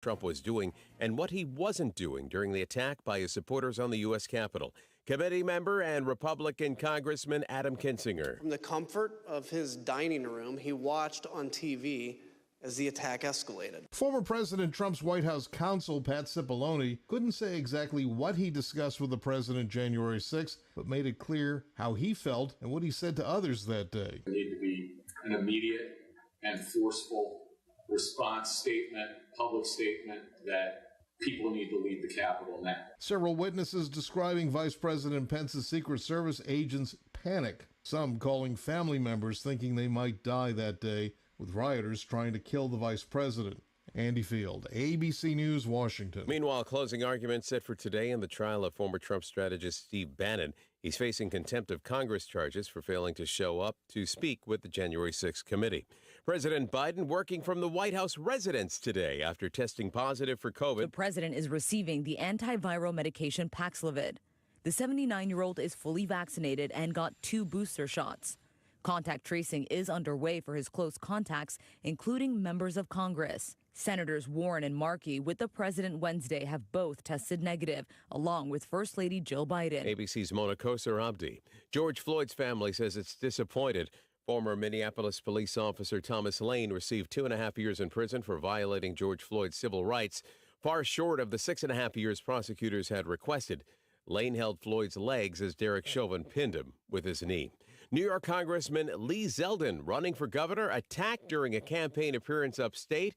Trump was doing and what he wasn't doing during the attack by his supporters on the U.S. Capitol. Committee member and Republican Congressman Adam Kinzinger. From the comfort of his dining room, he watched on TV as the attack escalated. Former President Trump's White House counsel, Pat Cipollone, couldn't say exactly what he discussed with the president January 6th, but made it clear how he felt and what he said to others that day. There need to be an immediate and forceful response statement, public statement that people need to leave the Capitol now. Several witnesses describing Vice President Pence's Secret Service agents' panic, some calling family members thinking they might die that day, with rioters trying to kill the vice president. Andy Field, ABC News, Washington. Meanwhile, closing arguments set for today in the trial of former Trump strategist Steve Bannon. He's facing contempt of Congress charges for failing to show up to speak with the January 6th committee. President Biden working from the White House residence today after testing positive for COVID. The president is receiving the antiviral medication Paxlovid. The 79-year-old is fully vaccinated and got 2 booster shots. Contact tracing is underway for his close contacts, including members of Congress. Senators Warren and Markey with the president Wednesday have both tested negative, along with First Lady Jill Biden. ABC's Mona Kosar Abdi. George Floyd's family says it's disappointed. Former Minneapolis police officer Thomas Lane received 2.5 years in prison for violating George Floyd's civil rights, far short of the 6.5 years prosecutors had requested. Lane held Floyd's legs as Derek Chauvin pinned him with his knee. New York Congressman Lee Zeldin, running for governor, attacked during a campaign appearance upstate.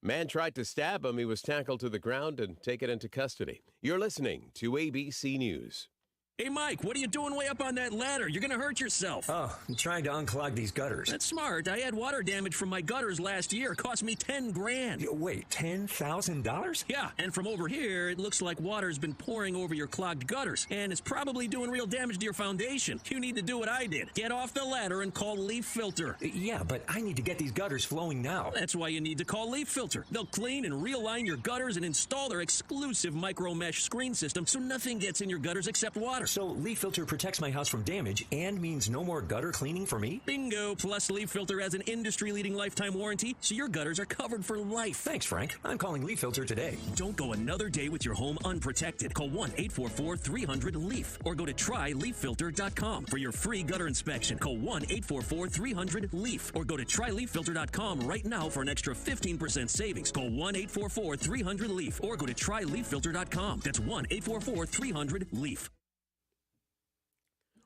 Man tried to stab him. He was tackled to the ground and taken into custody. You're listening to ABC News. Hey, Mike, what are you doing way up on that ladder? You're going to hurt yourself. Oh, I'm trying to unclog these gutters. That's smart. I had water damage from my gutters last year. It cost me $10,000. Wait, $10,000? Yeah, and from over here, it looks like water's been pouring over your clogged gutters, and it's probably doing real damage to your foundation. You need to do what I did. Get off the ladder and call Leaf Filter. Yeah, but I need to get these gutters flowing now. That's why you need to call Leaf Filter. They'll clean and realign your gutters and install their exclusive micro mesh screen system so nothing gets in your gutters except water. So Leaf Filter protects my house from damage and means no more gutter cleaning for me? Bingo! Plus, Leaf Filter has an industry-leading lifetime warranty, so your gutters are covered for life. Thanks, Frank. I'm calling Leaf Filter today. Don't go another day with your home unprotected. Call 1-844-300-LEAF or go to tryleaffilter.com for your free gutter inspection. Call 1-844-300-LEAF or go to tryleaffilter.com right now for an extra 15% savings. Call 1-844-300-LEAF or go to tryleaffilter.com. That's 1-844-300-LEAF.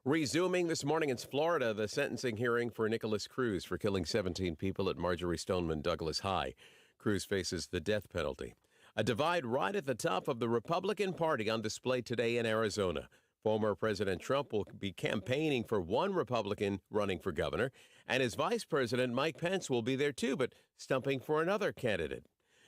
Resuming this morning in Florida, the sentencing hearing for Nicholas Cruz for killing 17 people at Marjorie Stoneman Douglas High. Cruz faces the death penalty. A divide right at the top of the Republican Party on display today in Arizona. Former President Trump will be campaigning for one Republican running for governor, and his vice president, Mike Pence, will be there too, but stumping for another candidate.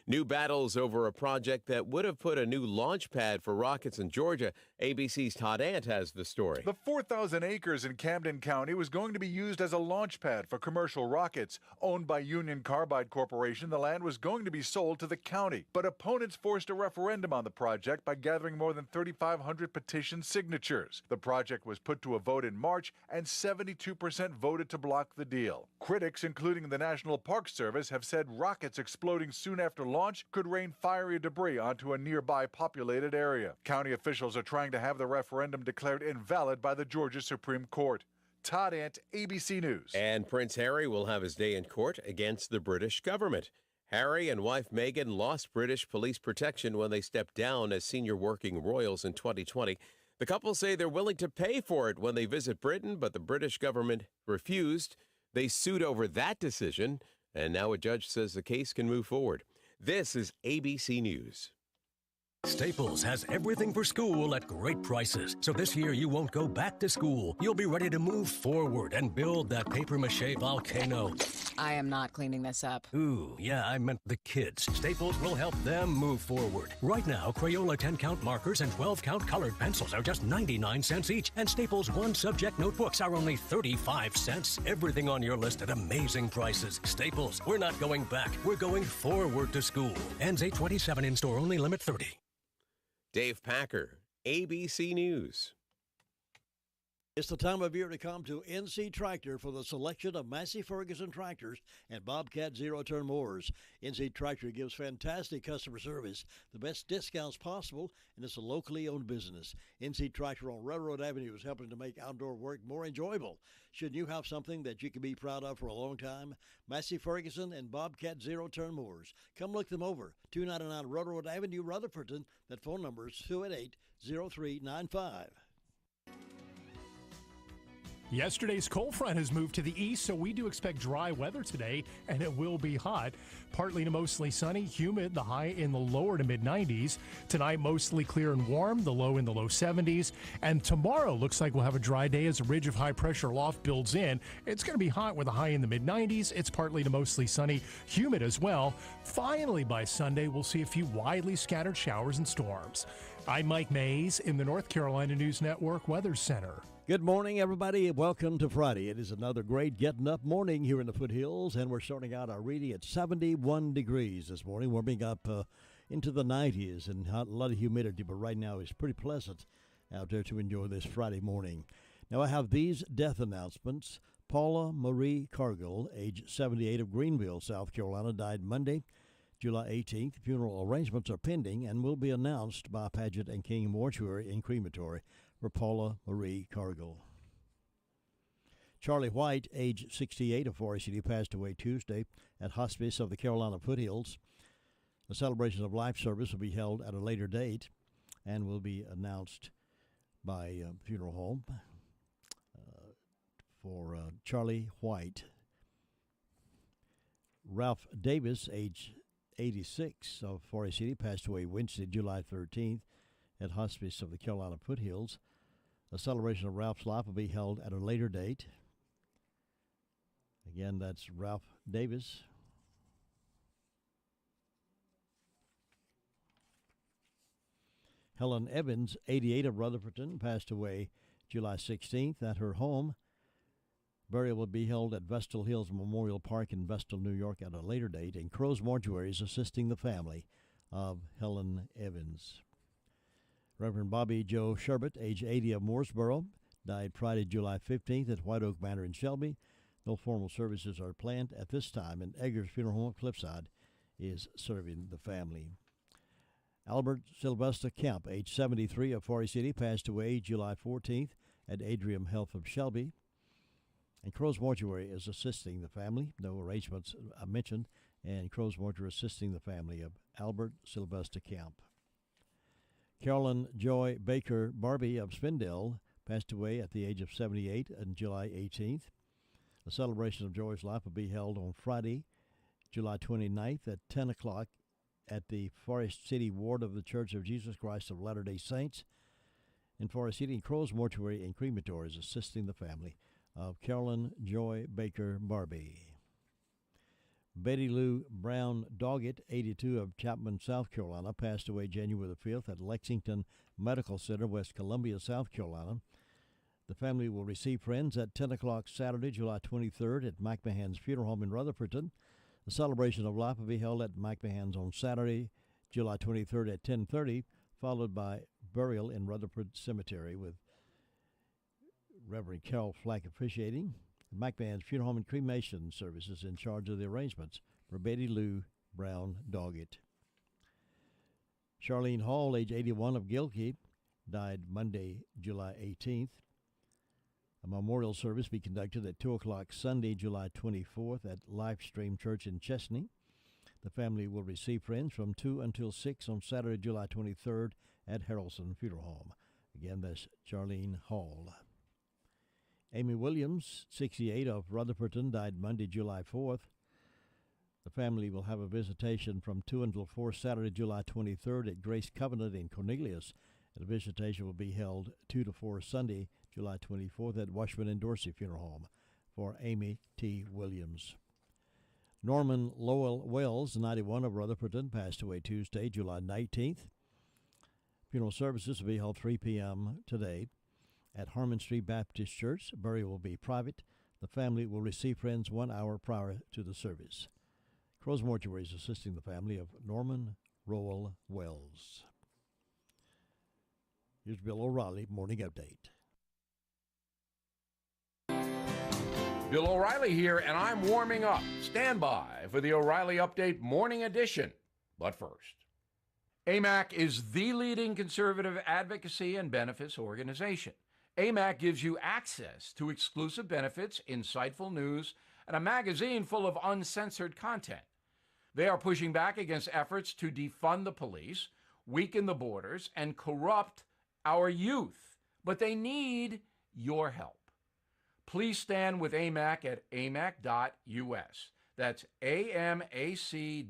New battles over a project that would have put a new launch pad for rockets in Georgia. ABC's Todd Ant has the story. The 4,000 acres in Camden County was going to be used as a launch pad for commercial rockets. Owned by Union Carbide Corporation, the land was going to be sold to the county. But opponents forced a referendum on the project by gathering more than 3,500 petition signatures. The project was put to a vote in March, and 72% voted to block the deal. Critics, including the National Park Service, have said rockets exploding soon after launch could rain fiery debris onto a nearby populated area. County officials are trying to have the referendum declared invalid by the Georgia Supreme Court. Todd Ant, ABC News. And Prince Harry will have his day in court against the British government. Harry and wife Meghan lost British police protection when they stepped down as senior working royals in 2020. The couple say they're willing to pay for it when they visit Britain, but the British government refused. They sued over that decision, and now a judge says the case can move forward. This is ABC News. Staples has everything for school at great prices. So this year you won't go back to school. You'll be ready to move forward and build that papier-mâché volcano. I am not cleaning this up. Ooh, yeah, I meant the kids. Staples will help them move forward. Right now, Crayola 10-count markers and 12-count colored pencils are just 99 cents each, and Staples one-subject notebooks are only 35 cents. Everything on your list at amazing prices. Staples, we're not going back. We're going forward to school. Ends 8/27 in-store only, limit 30. Dave Packer, ABC News. It's the time of year to come to NC Tractor for the selection of Massey Ferguson tractors and Bobcat zero-turn mowers. NC Tractor gives fantastic customer service, the best discounts possible, and it's a locally owned business. NC Tractor on Railroad Avenue is helping to make outdoor work more enjoyable. Should you have something that you can be proud of for a long time? Massey Ferguson and Bobcat zero-turn mowers. Come look them over. 299 Railroad Avenue, Rutherfordton. That phone number is 288-0395. Yesterday's cold front has moved to the east, so we do expect dry weather today, and it will be hot. Partly to mostly sunny, humid, the high in the lower to mid-90s. Tonight, mostly clear and warm, the low in the low 70s. And tomorrow looks like we'll have a dry day as a ridge of high pressure loft builds in. It's going to be hot with a high in the mid-90s. It's partly to mostly sunny, humid as well. Finally, by Sunday, we'll see a few widely scattered showers and storms. I'm Mike Mays in the North Carolina News Network Weather Center. Good morning, everybody. Welcome to Friday. It is another great getting up morning here in the foothills, and we're starting out our reading at 71 degrees this morning, warming up into the 90s and a lot of humidity, but right now it's pretty pleasant out there to enjoy this Friday morning. Now I have these death announcements. Paula Marie Cargill, age 78 of Greenville, South Carolina, died Monday, July 18th. Funeral arrangements are pending and will be announced by Paget and King Mortuary and Crematory for Paula Marie Cargill. Charlie White, age 68 of Forest City, passed away Tuesday at Hospice of the Carolina Foothills. The celebration of life service will be held at a later date and will be announced by funeral home for Charlie White. Ralph Davis, age 86 of Forest City, passed away Wednesday, July 13th at Hospice of the Carolina Foothills. A celebration of Ralph's life will be held at a later date. Again, that's Ralph Davis. Helen Evans, 88 of Rutherfordton, passed away July 16th at her home. Burial will be held at Vestal Hills Memorial Park in Vestal, New York at a later date, and Crow's Mortuary is assisting the family of Helen Evans. Reverend Bobby Joe Sherbert, age 80 of Mooresboro, died Friday, July 15th at White Oak Manor in Shelby. No formal services are planned at this time, and Eggers Funeral Home at Cliffside is serving the family. Albert Sylvester Kemp, age 73 of Forest City, passed away July 14th at Adrium Health of Shelby. And Crow's Mortuary is assisting the family. No arrangements mentioned, and Crow's Mortuary assisting the family of Albert Sylvester Kemp. Carolyn Joy Baker Barbie of Spindale passed away at the age of 78 on July 18th. The celebration of Joy's life will be held on Friday, July 29th at 10 o'clock at the Forest City Ward of the Church of Jesus Christ of Latter-day Saints in Forest City. And Crow's Mortuary and Crematory is assisting the family of Carolyn Joy Baker Barbie. Betty Lou Brown Doggett, 82 of Chapman, South Carolina, passed away January the 5th at Lexington Medical Center, West Columbia, South Carolina. The family will receive friends at 10 o'clock Saturday, July 23rd at McMahon's Funeral Home in Rutherfordton. The celebration of life will be held at McMahon's on Saturday, July 23rd at 10:30, followed by burial in Rutherford Cemetery with Reverend Carol Flack officiating. McMahon's Funeral Home and Cremation Services in charge of the arrangements for Betty Lou Brown Doggett. Charlene Hall, age 81 of Gilkey, died Monday, July 18th. A memorial service be conducted at 2 o'clock Sunday, July 24th at Livestream Church in Chesney. The family will receive friends from 2 until 6 on Saturday, July 23rd at Harrelson Funeral Home. Again, that's Charlene Hall. Amy Williams, 68 of Rutherfordton, died Monday, July 4th. The family will have a visitation from 2 until 4 Saturday, July 23rd at Grace Covenant in Cornelius. And a visitation will be held 2 to 4 Sunday, July 24th at Washburn and Dorsey Funeral Home for Amy T. Williams. Norman Lowell Wells, 91 of Rutherfordton, passed away Tuesday, July 19th. Funeral services will be held 3 p.m. today at Harmon Street Baptist Church. Burial will be private. The family will receive friends 1 hour prior to the service. Crow's Mortuary is assisting the family of Norman Lowell Wells. Here's Bill O'Reilly, Morning Update. Bill O'Reilly here, and I'm warming up. Stand by for the O'Reilly Update Morning Edition. But first, AMAC is the leading conservative advocacy and benefits organization. AMAC gives you access to exclusive benefits, insightful news, and a magazine full of uncensored content. They are pushing back against efforts to defund the police, weaken the borders, and corrupt our youth. But they need your help. Please stand with AMAC at amac.us. That's amac.us.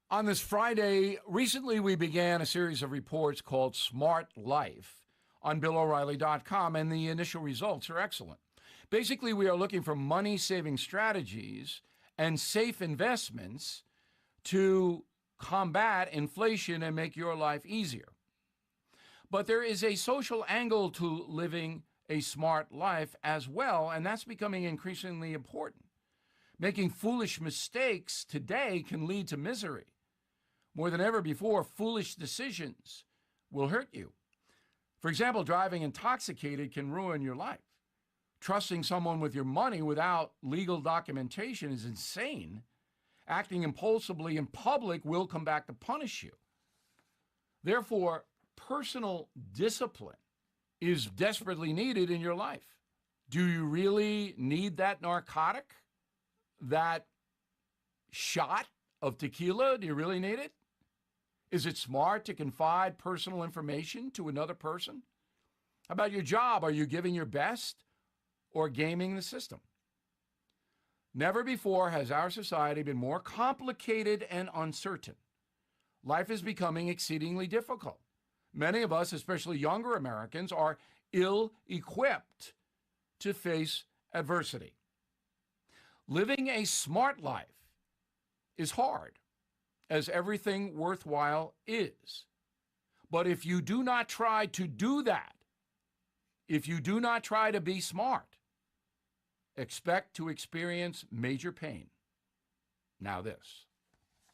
On this Friday, recently we began a series of reports called Smart Life on BillO'Reilly.com, and the initial results are excellent. Basically, we are looking for money-saving strategies and safe investments to combat inflation and make your life easier. But there is a social angle to living a smart life as well, and that's becoming increasingly important. Making foolish mistakes today can lead to misery. More than ever before, foolish decisions will hurt you. For example, driving intoxicated can ruin your life. Trusting someone with your money without legal documentation is insane. Acting impulsively in public will come back to punish you. Therefore, personal discipline is desperately needed in your life. Do you really need that narcotic? That shot of tequila? Do you really need it? Is it smart to confide personal information to another person? How about your job? Are you giving your best or gaming the system? Never before has our society been more complicated and uncertain. Life is becoming exceedingly difficult. Many of us, especially younger Americans, are ill-equipped to face adversity. Living a smart life is hard, as everything worthwhile is. But if you do not try to do that, if you do not try to be smart, expect to experience major pain. Now this.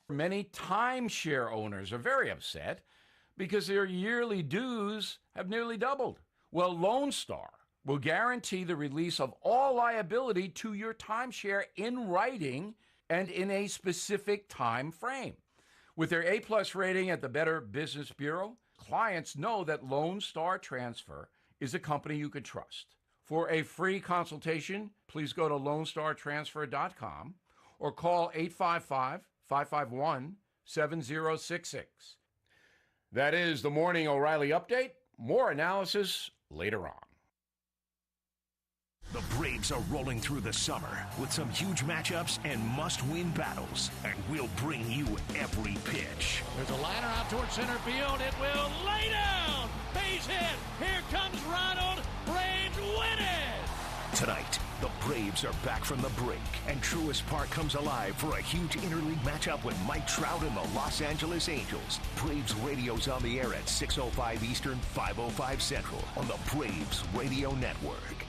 Many timeshare owners are very upset because their yearly dues have nearly doubled. Well, Lone Star will guarantee the release of all liability to your timeshare in writing and in a specific time frame. With their A-plus rating at the Better Business Bureau, clients know that Lone Star Transfer is a company you can trust. For a free consultation, please go to LoneStarTransfer.com or call 855-551-7066. That is the Morning O'Reilly Update. More analysis later on. The Braves are rolling through the summer with some huge matchups and must-win battles, and we'll bring you every pitch. There's a liner out towards center field. It will lay down. Base hit. Here comes Ronald. Braves win it. Tonight, the Braves are back from the break, and Truist Park comes alive for a huge interleague matchup with Mike Trout and the Los Angeles Angels. Braves Radio's on the air at 6:05 Eastern, 5:05 Central on the Braves Radio Network.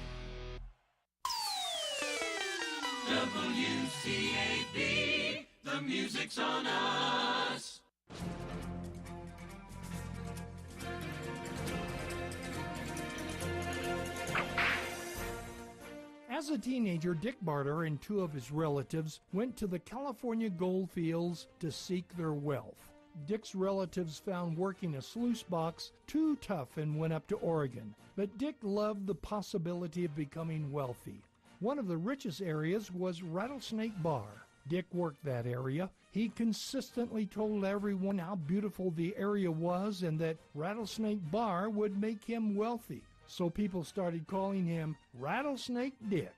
WCAB, the music's on us. As a teenager, Dick Barter and two of his relatives went to the California gold fields to seek their wealth. Dick's relatives found working a sluice box too tough and went up to Oregon. But Dick loved the possibility of becoming wealthy. One of the richest areas was Rattlesnake Bar. Dick worked that area. He consistently told everyone how beautiful the area was and that Rattlesnake Bar would make him wealthy. So people started calling him Rattlesnake Dick.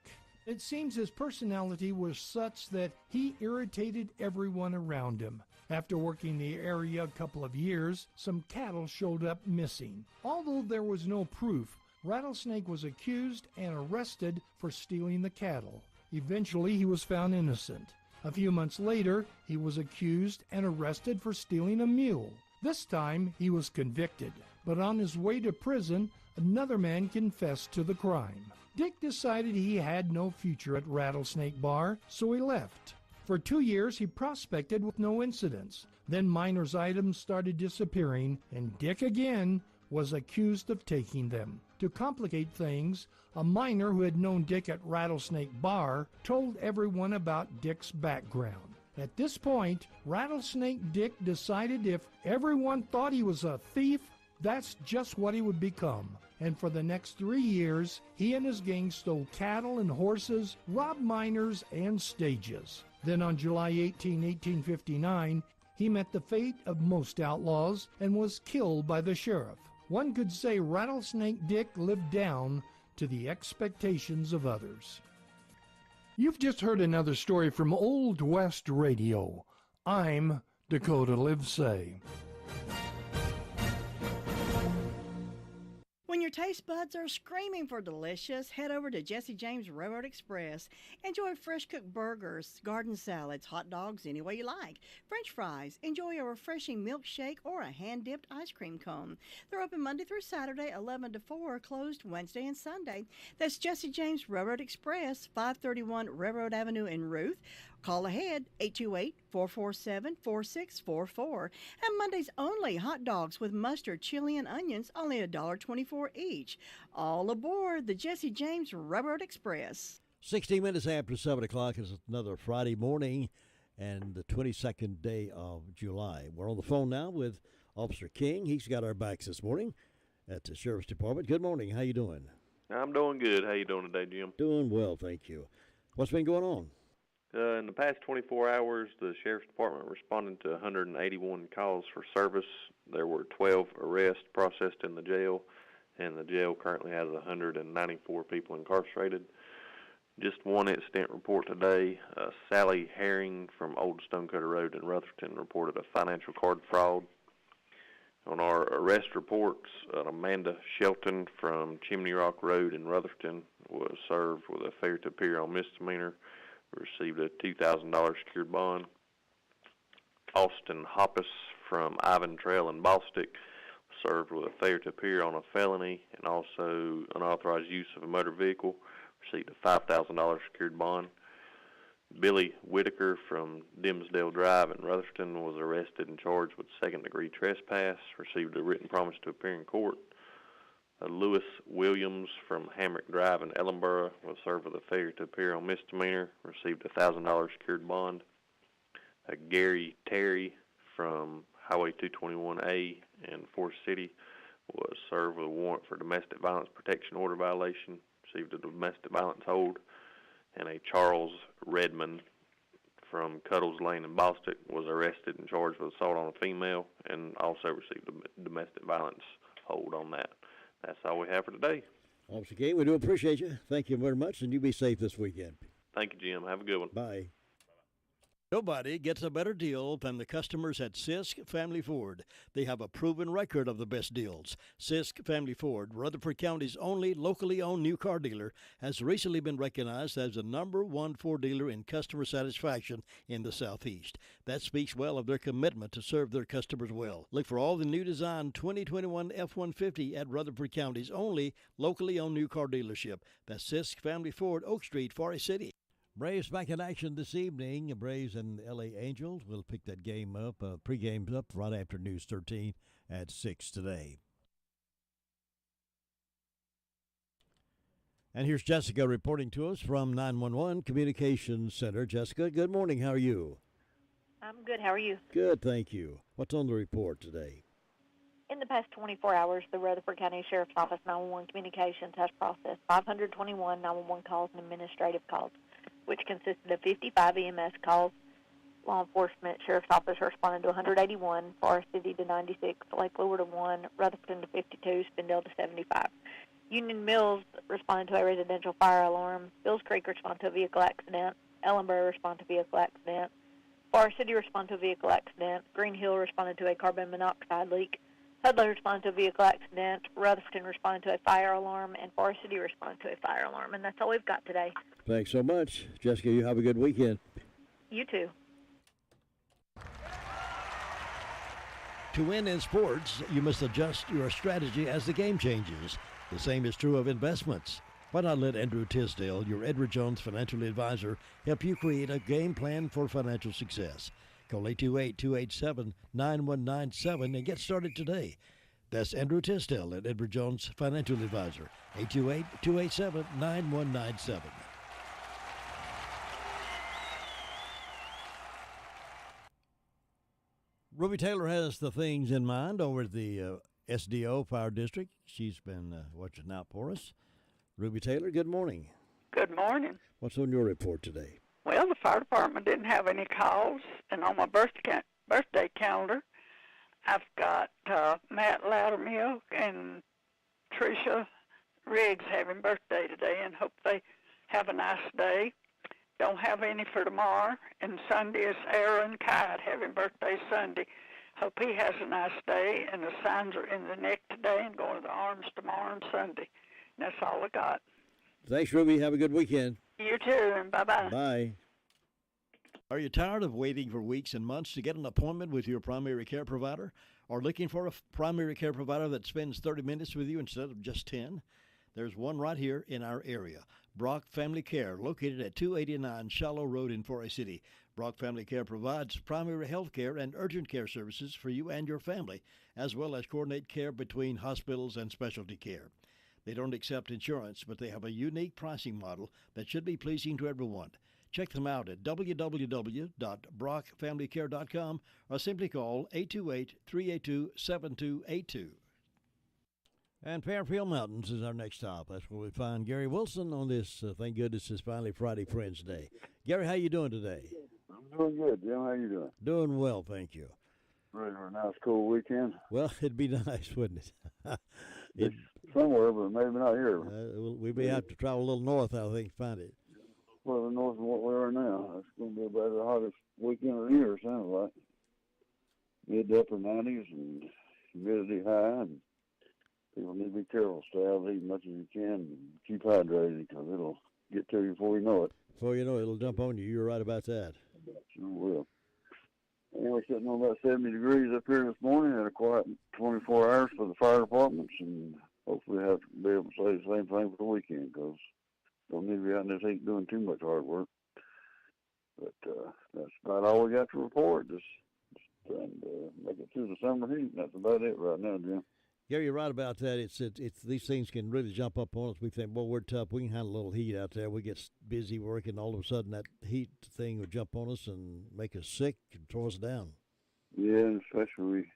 It seems his personality was such that he irritated everyone around him. After working the area a couple of years, some cattle showed up missing. Although there was no proof, Rattlesnake was accused and arrested for stealing the cattle. Eventually, he was found innocent. A few months later, he was accused and arrested for stealing a mule. This time, he was convicted. But on his way to prison, another man confessed to the crime. Dick decided he had no future at Rattlesnake Bar, so he left. For 2 years, he prospected with no incidents. Then miners' items started disappearing, and Dick again was accused of taking them. To complicate things, a miner who had known Dick at Rattlesnake Bar told everyone about Dick's background. At this point, Rattlesnake Dick decided if everyone thought he was a thief, that's just what he would become. And for the next 3 years, he and his gang stole cattle and horses, robbed miners, and stages. Then on July 18, 1859, he met the fate of most outlaws and was killed by the sheriff. One could say Rattlesnake Dick lived down to the expectations of others. You've just heard another story from Old West Radio. I'm Dakota Livesay. When your taste buds are screaming for delicious, head over to Jesse James Railroad Express. Enjoy fresh cooked burgers, garden salads, hot dogs any way you like, French fries. Enjoy a refreshing milkshake or a hand-dipped ice cream cone. They're open Monday through Saturday, 11 to 4, closed Wednesday and Sunday. That's Jesse James Railroad Express, 531 Railroad Avenue in Ruth. Call ahead, 828-447-4644. And Mondays only, hot dogs with mustard, chili, and onions, only $1.24 each. All aboard the Jesse James Railroad Express. 16 minutes after 7 o'clock is another Friday morning and the 22nd day of July. We're on the phone now with Officer King. He's got our backs this morning at the Sheriff's Department. Good morning. How you doing? I'm doing good. How you doing today, Jim? Doing well, thank you. What's been going on? In the past 24 hours, the Sheriff's Department responded to 181 calls for service. There were 12 arrests processed in the jail, and the jail currently has 194 people incarcerated. Just one incident report today. Sally Herring from Old Stonecutter Road in Rutherford reported a financial card fraud. On our arrest reports, Amanda Shelton from Chimney Rock Road in Rutherford was served with a failure to appear on misdemeanor, received a $2,000 secured bond. Austin Hoppus from Ivan Trail in Ballstick served with a failure to appear on a felony and also unauthorized use of a motor vehicle, received a $5,000 secured bond. Billy Whitaker from Dimsdale Drive in Rutherford was arrested and charged with second-degree trespass, received a written promise to appear in court. Lewis Williams from Hamrick Drive in Ellenboro was served with a failure to appear on misdemeanor, received a $1,000 secured bond. Gary Terry from Highway 221A in Forest City was served with a warrant for domestic violence protection order violation, received a domestic violence hold. And a Charles Redmond from Cuddles Lane in Boston was arrested and charged with assault on a female and also received a domestic violence hold on that. That's all we have for today. Officer King, we do appreciate you. Thank you very much, and you be safe this weekend. Thank you, Jim. Have a good one. Bye. Nobody gets a better deal than the customers at Sisk Family Ford. They have a proven record of the best deals. Sisk Family Ford, Rutherford County's only locally owned new car dealer, has recently been recognized as the #1 Ford dealer in customer satisfaction in the Southeast. That speaks well of their commitment to serve their customers well. Look for all the new design 2021 F-150 at Rutherford County's only locally owned new car dealership. That's Sisk Family Ford, Oak Street, Forest City. Braves back in action this evening. Braves and L.A. Angels will pick that game up, pregame up right after News 13 at 6 today. And here's Jessica reporting to us from 911 Communications Center. Jessica, good morning. How are you? I'm good. How are you? Good, thank you. What's on the report today? In the past 24 hours, the Rutherford County Sheriff's Office 911 Communications has processed 521 911 calls and administrative calls, which consisted of 55 EMS calls. Law enforcement sheriff's office responded to 181, Forest City to 96, Lake Lure to 1, Rutherford to 52, Spindale to 75. Union Mills responded to a residential fire alarm. Bills Creek responded to a vehicle accident. Ellenboro responded to a vehicle accident. Forest City responded to a vehicle accident. Green Hill responded to a carbon monoxide leak. Hudley responded to a vehicle accident. Rutherford responded to a fire alarm, and Forest City responded to a fire alarm. And that's all we've got today. Thanks so much. Jessica, you have a good weekend. You too. To win in sports, you must adjust your strategy as the game changes. The same is true of investments. Why not let Andrew Tisdale, your Edward Jones financial advisor, help you create a game plan for financial success? Call 828-287-9197 and get started today. That's Andrew Tisdale at Edward Jones Financial Advisor, 828-287-9197. Ruby Taylor has the things in mind over at the SDO Fire District. She's been watching out for us. Ruby Taylor, good morning. Good morning. What's on your report today? Well, the fire department didn't have any calls, and on my birthday calendar, I've got Matt Loudermilk and Tricia Riggs having birthday today, and hope they have a nice day. Don't have any for tomorrow, and Sunday is Aaron Kite having birthday Sunday. Hope he has a nice day, and the signs are in the neck today and going to the arms tomorrow and Sunday. And that's all I got. Thanks, Ruby. Have a good weekend. You too, and bye-bye. Bye. Are you tired of waiting for weeks and months to get an appointment with your primary care provider? Or looking for a primary care provider that spends 30 minutes with you instead of just 10? There's one right here in our area. Brock Family Care, located at 289 Shallow Road in Forest City. Brock Family Care provides primary health care and urgent care services for you and your family, as well as coordinate care between hospitals and specialty care. They don't accept insurance, but they have a unique pricing model that should be pleasing to everyone. Check them out at www.brockfamilycare.com or simply call 828-382-7282. And Fairfield Mountains is our next stop. That's where we find Gary Wilson on this, thank goodness it's finally Friday Friends Day. Gary, how you doing today? I'm doing good, Jim. How you doing? Doing well, thank you. Ready for a nice cool weekend? Well, it'd be nice, wouldn't it? Somewhere, but maybe not here. We may have to travel a little north, I think, to find it. Further north than what we are now. It's going to be about the hottest weekend of the year, sounds like. Mid to upper 90s and humidity high, and people need to be careful. Stay out of the heat as much as you can and keep hydrated because it'll get to you before you know it. Before you know it, it'll jump on you. You're right about that. Sure will. And we're sitting on about 70 degrees up here this morning. Had a quiet 24 hours for the fire departments, and hopefully we'll have to be able to say the same thing for the weekend because don't need to be out in this heat doing too much hard work. But that's about all we got to report. Just trying to make it through the summer heat. That's about it right now, Jim. Gary, you're right about that. It's these things can really jump up on us. We think, well, we're tough. We can handle a little heat out there. We get busy working. All of a sudden, that heat thing will jump on us and make us sick and throw us down. Yeah, especially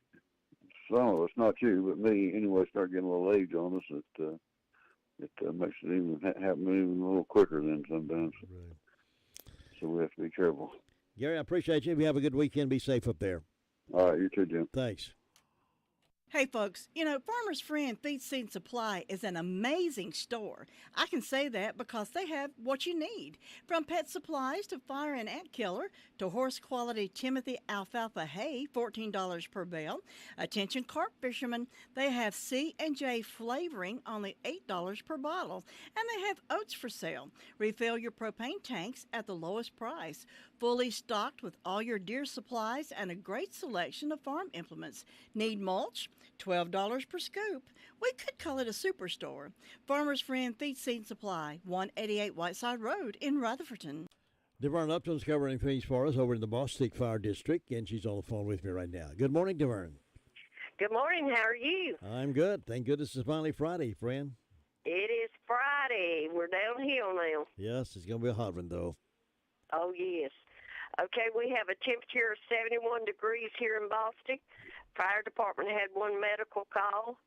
some of us, not you, but me, anyway, start getting a little age on us. It makes it even happen even a little quicker than sometimes. Right. So we have to be careful. Gary, I appreciate you. You have a good weekend. Be safe up there. All right, you too, Jim. Thanks. Hey, folks, you know, Farmer's Friend Feed Seed Supply is an amazing store. I can say that because they have what you need. From pet supplies to fire and ant killer to horse quality Timothy alfalfa hay, $14 per bale. Attention carp fishermen, they have C&J flavoring, only $8 per bottle. And they have oats for sale. Refill your propane tanks at the lowest price. Fully stocked with all your deer supplies and a great selection of farm implements. Need mulch? $12 per scoop. We could call it a superstore. Farmer's Friend Feed Seed Supply, 188 Whiteside Road in Rutherfordton. DeVern Upton's covering things for us over in the Bostic Fire District, and she's on the phone with me right now. Good morning, DeVern. Good morning. How are you? I'm good. Thank goodness it's finally Friday, friend. It is Friday. We're downhill now. Yes, it's going to be a hot one, though. Oh, yes. Okay, we have a temperature of 71 degrees here in Boston. Fire department had one medical call.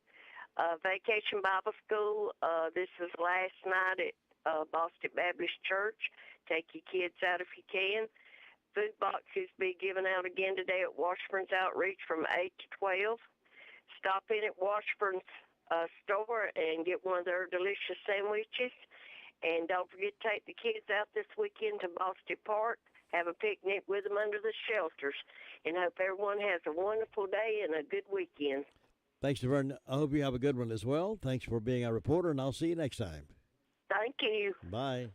Vacation Bible School, this was last night at Boston Baptist Church. Take your kids out if you can. Food boxes be given out again today at Washburn's Outreach from 8 to 12. Stop in at Washburn's store and get one of their delicious sandwiches. And don't forget to take the kids out this weekend to Boston Park. Have a picnic with them under the shelters. And hope everyone has a wonderful day and a good weekend. Thanks, DeVern. I hope you have a good one as well. Thanks for being our reporter, and I'll see you next time. Thank you. Bye.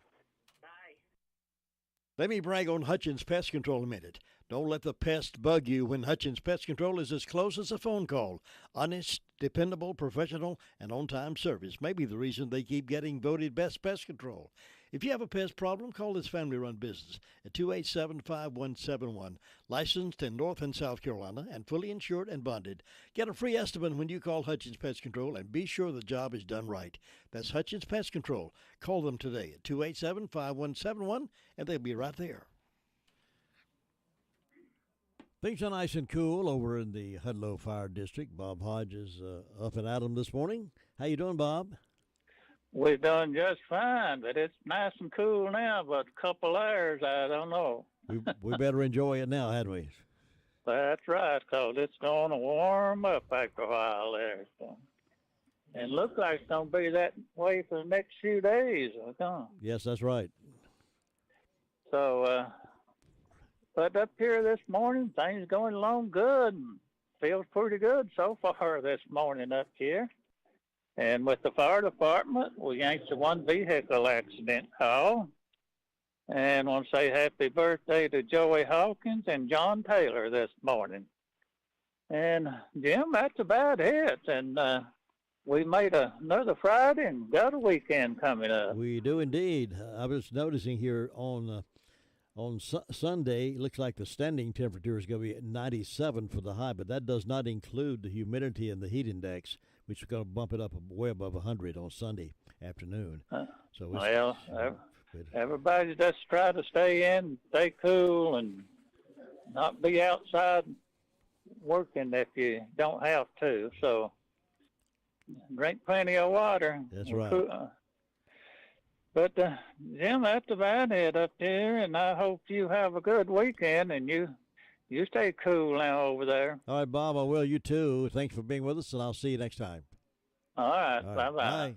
Let me brag on Hutchins Pest Control a minute. Don't let the pest bug you when Hutchins Pest Control is as close as a phone call. Honest, dependable, professional, and on-time service may be the reason they keep getting voted best pest control. If you have a pest problem, call this family-run business at 287-5171. Licensed in North and South Carolina and fully insured and bonded. Get a free estimate when you call Hutchins Pest Control and be sure the job is done right. That's Hutchins Pest Control. Call them today at 287-5171 and they'll be right there. Things are nice and cool over in the Hudlow Fire District. Bob Hodge is up and at 'em this morning. How you doing, Bob? We're doing just fine, but it's nice and cool now, but a couple hours, I don't know. We better enjoy it now, hadn't we? That's right, because it's going to warm up after a while there. So. And looks like it's going to be that way for the next few days. Yes, that's right. So, but up here this morning, things going along good. Feels pretty good so far this morning up here. And with the fire department, we answered one vehicle accident call. And I want to say happy birthday to Joey Hawkins and John Taylor this morning. And, Jim, that's about it. And we made another Friday and got a weekend coming up. We do indeed. I was noticing here on Sunday, it looks like the standing temperature is going to be at 97 for the high, but that does not include the humidity and the heat index, which is going to bump it up way above 100 on Sunday afternoon. Everybody just try to stay in, stay cool, and not be outside working if you don't have to. So drink plenty of water. That's right. But, Jim, that's about it up there, and I hope you have a good weekend, and you stay cool now over there. All right, Bob, I will. You too. Thanks for being with us, and I'll see you next time. All right. Bye-bye. Bye.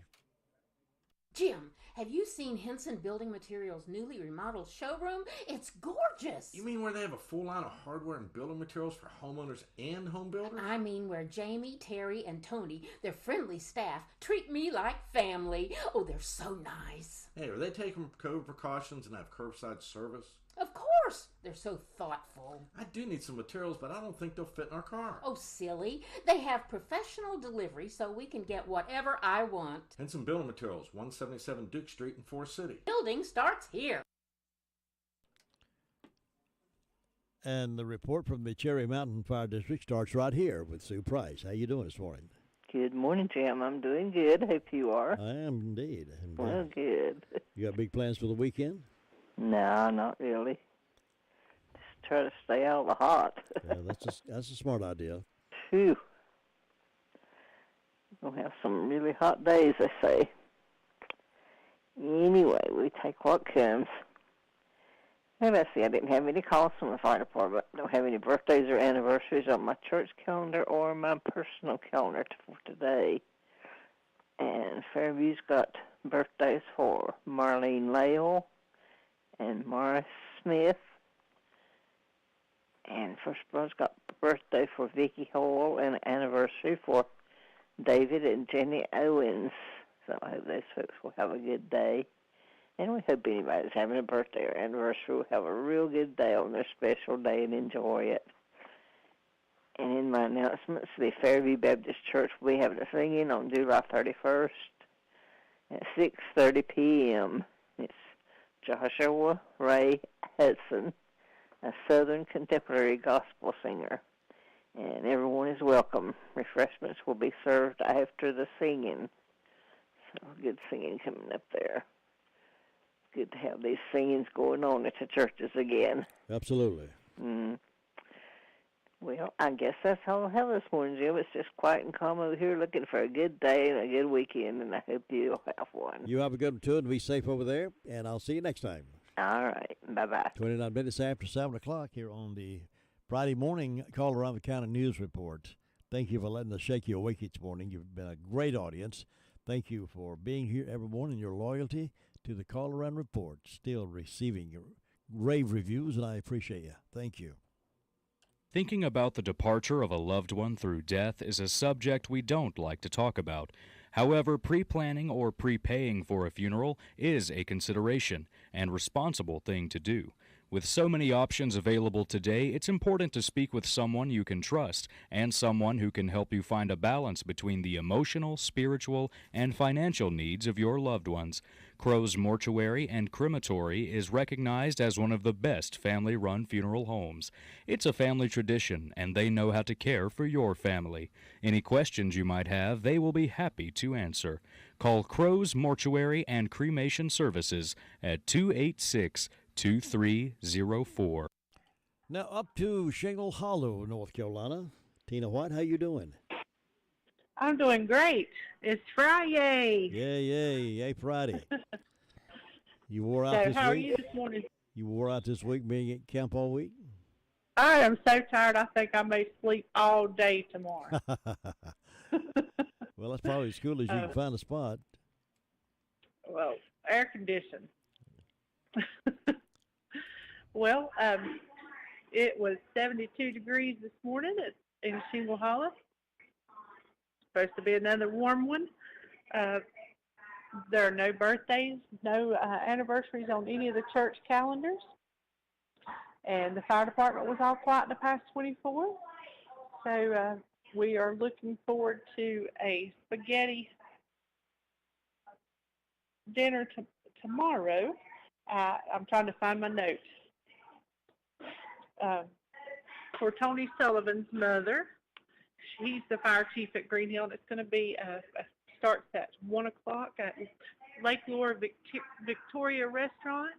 Jim, have you seen Henson Building Materials' newly remodeled showroom? It's gorgeous. You mean where they have a full line of hardware and building materials for homeowners and home builders? I mean where Jamie, Terry, and Tony, their friendly staff, treat me like family. Oh, they're so nice. Hey, are they taking COVID precautions and have curbside service? Of course. They're so thoughtful. I do need some materials, but I don't think they'll fit in our car. Oh, silly. They have professional delivery so we can get whatever I want. Henson Building Materials, 177 Duke Street in Forest City. Building starts here. And the report from the Cherry Mountain Fire District starts right here with Sue Price. How you doing this morning? Good morning, Jim. I'm doing good. Hope you are. I am indeed. Well, good. You got big plans for the weekend? No, not really. Just try to stay out of the hot. Yeah, that's a smart idea. Phew. We're going to have some really hot days, they say. Anyway, we take what comes. And let's see, I didn't have any calls from the fire department. Don't have any birthdays or anniversaries on my church calendar or my personal calendar for today. And Fairview's got birthdays for Marlene Lale and Morris Smith. And Firstborough's got birthday for Vicki Hall and anniversary for David and Jenny Owens. So I hope those folks will have a good day. And we hope anybody that's having a birthday or anniversary will have a real good day on their special day and enjoy it. And in my announcements, the Fairview Baptist Church will be having a singing on July 31st at 6:30 p.m. It's Joshua Ray Hudson, a Southern contemporary gospel singer. And everyone is welcome. Refreshments will be served after the singing. So good singing coming up there. Good to have these singings going on at the churches again. Absolutely. Well, I guess that's all I have this morning, Jim. It's just quiet and calm over here, looking for a good day and a good weekend, and I hope you'll have one. You have a good one, too, and be safe over there, and I'll see you next time. All right. Bye-bye. 29 minutes after 7 o'clock here on the Friday morning Call Around the County News Report. Thank you for letting us shake you awake each morning. You've been a great audience. Thank you for being here every morning, your loyalty to the Call Around Report. Still receiving your rave reviews, and I appreciate you. Thank you. Thinking about the departure of a loved one through death is a subject we don't like to talk about. However, pre-planning or prepaying for a funeral is a consideration and responsible thing to do. With so many options available today, it's important to speak with someone you can trust and someone who can help you find a balance between the emotional, spiritual, and financial needs of your loved ones. Crow's Mortuary and Crematory is recognized as one of the best family-run funeral homes. It's a family tradition, and they know how to care for your family. Any questions you might have, they will be happy to answer. Call Crow's Mortuary and Cremation Services at 286-2304. Now up to Shingle Hollow, North Carolina. Tina White, how you doing? I'm doing great. It's Friday. Yay, Friday. You wore out So this week? how are you this morning? You wore out this week being at camp all week? I am so tired. I think I may sleep all day tomorrow. Well, that's probably as cool as you can find a spot. Well, air conditioned. Well, it was 72 degrees this morning in Shingle Hollow. Supposed to be another warm one. There are no birthdays, no anniversaries on any of the church calendars. And the fire department was all quiet the past 24. So we are looking forward to a spaghetti dinner tomorrow. I'm trying to find my notes. For Tony Sullivan's mother. She's the fire chief at Green Hill, and it's going to be starts at 1 o'clock at Lake Laura Victoria Restaurant.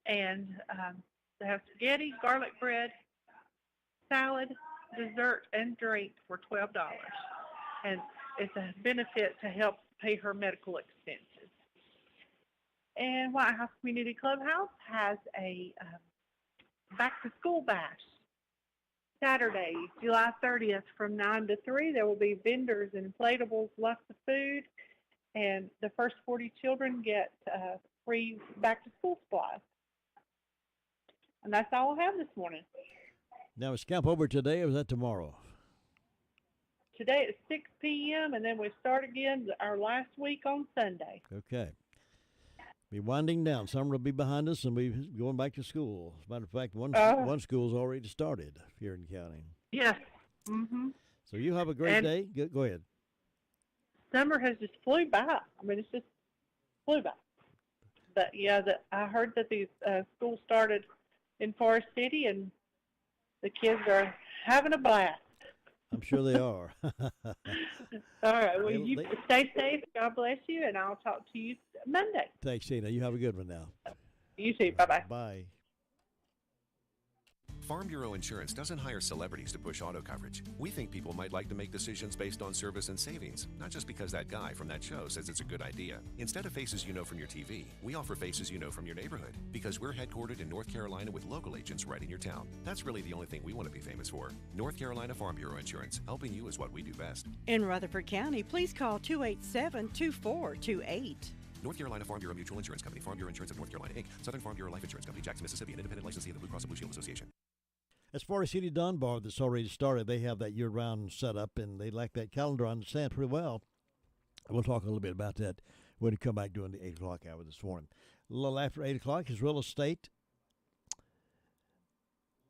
And they have spaghetti, garlic bread, salad, dessert, and drink for $12. And it's a benefit to help pay her medical expenses. And White House Community Clubhouse has a back-to-school bash. Saturday, July 30th from 9 to 3. There will be vendors, inflatables, lots of food, and the first 40 children get free back-to-school supplies. And that's all I have this morning. Now, is camp over today or is that tomorrow? Today at 6 p.m., and then we start again our last week on Sunday. Okay. Be winding down. Summer will be behind us, and we're going back to school. As a matter of fact, one school's already started here in the county. Yes. Mm-hmm. So you have a great day. Go ahead. Summer has just flew by. I mean, it's just flew by. But, yeah, I heard that these schools started in Forest City, and the kids are having a blast. I'm sure they are. All right. Well, you stay safe. God bless you, and I'll talk to you Monday. Thanks, Tina. You have a good one now. You too. Bye-bye. Bye. Farm Bureau Insurance doesn't hire celebrities to push auto coverage. We think people might like to make decisions based on service and savings, not just because that guy from that show says it's a good idea. Instead of faces you know from your TV, we offer faces you know from your neighborhood, because we're headquartered in North Carolina with local agents right in your town. That's really the only thing we want to be famous for. North Carolina Farm Bureau Insurance. Helping you is what we do best. In Rutherford County, please call 287-2428. North Carolina Farm Bureau Mutual Insurance Company, Farm Bureau Insurance of North Carolina, Inc., Southern Farm Bureau Life Insurance Company, Jackson, Mississippi, an independent licensee of the Blue Cross and Blue Shield Association. As far as City Dunbar that's already started, they have that year-round setup, and they like that calendar I understand pretty well. We'll talk a little bit about that when we come back during the 8 o'clock hour this morning. A little after 8 o'clock is real estate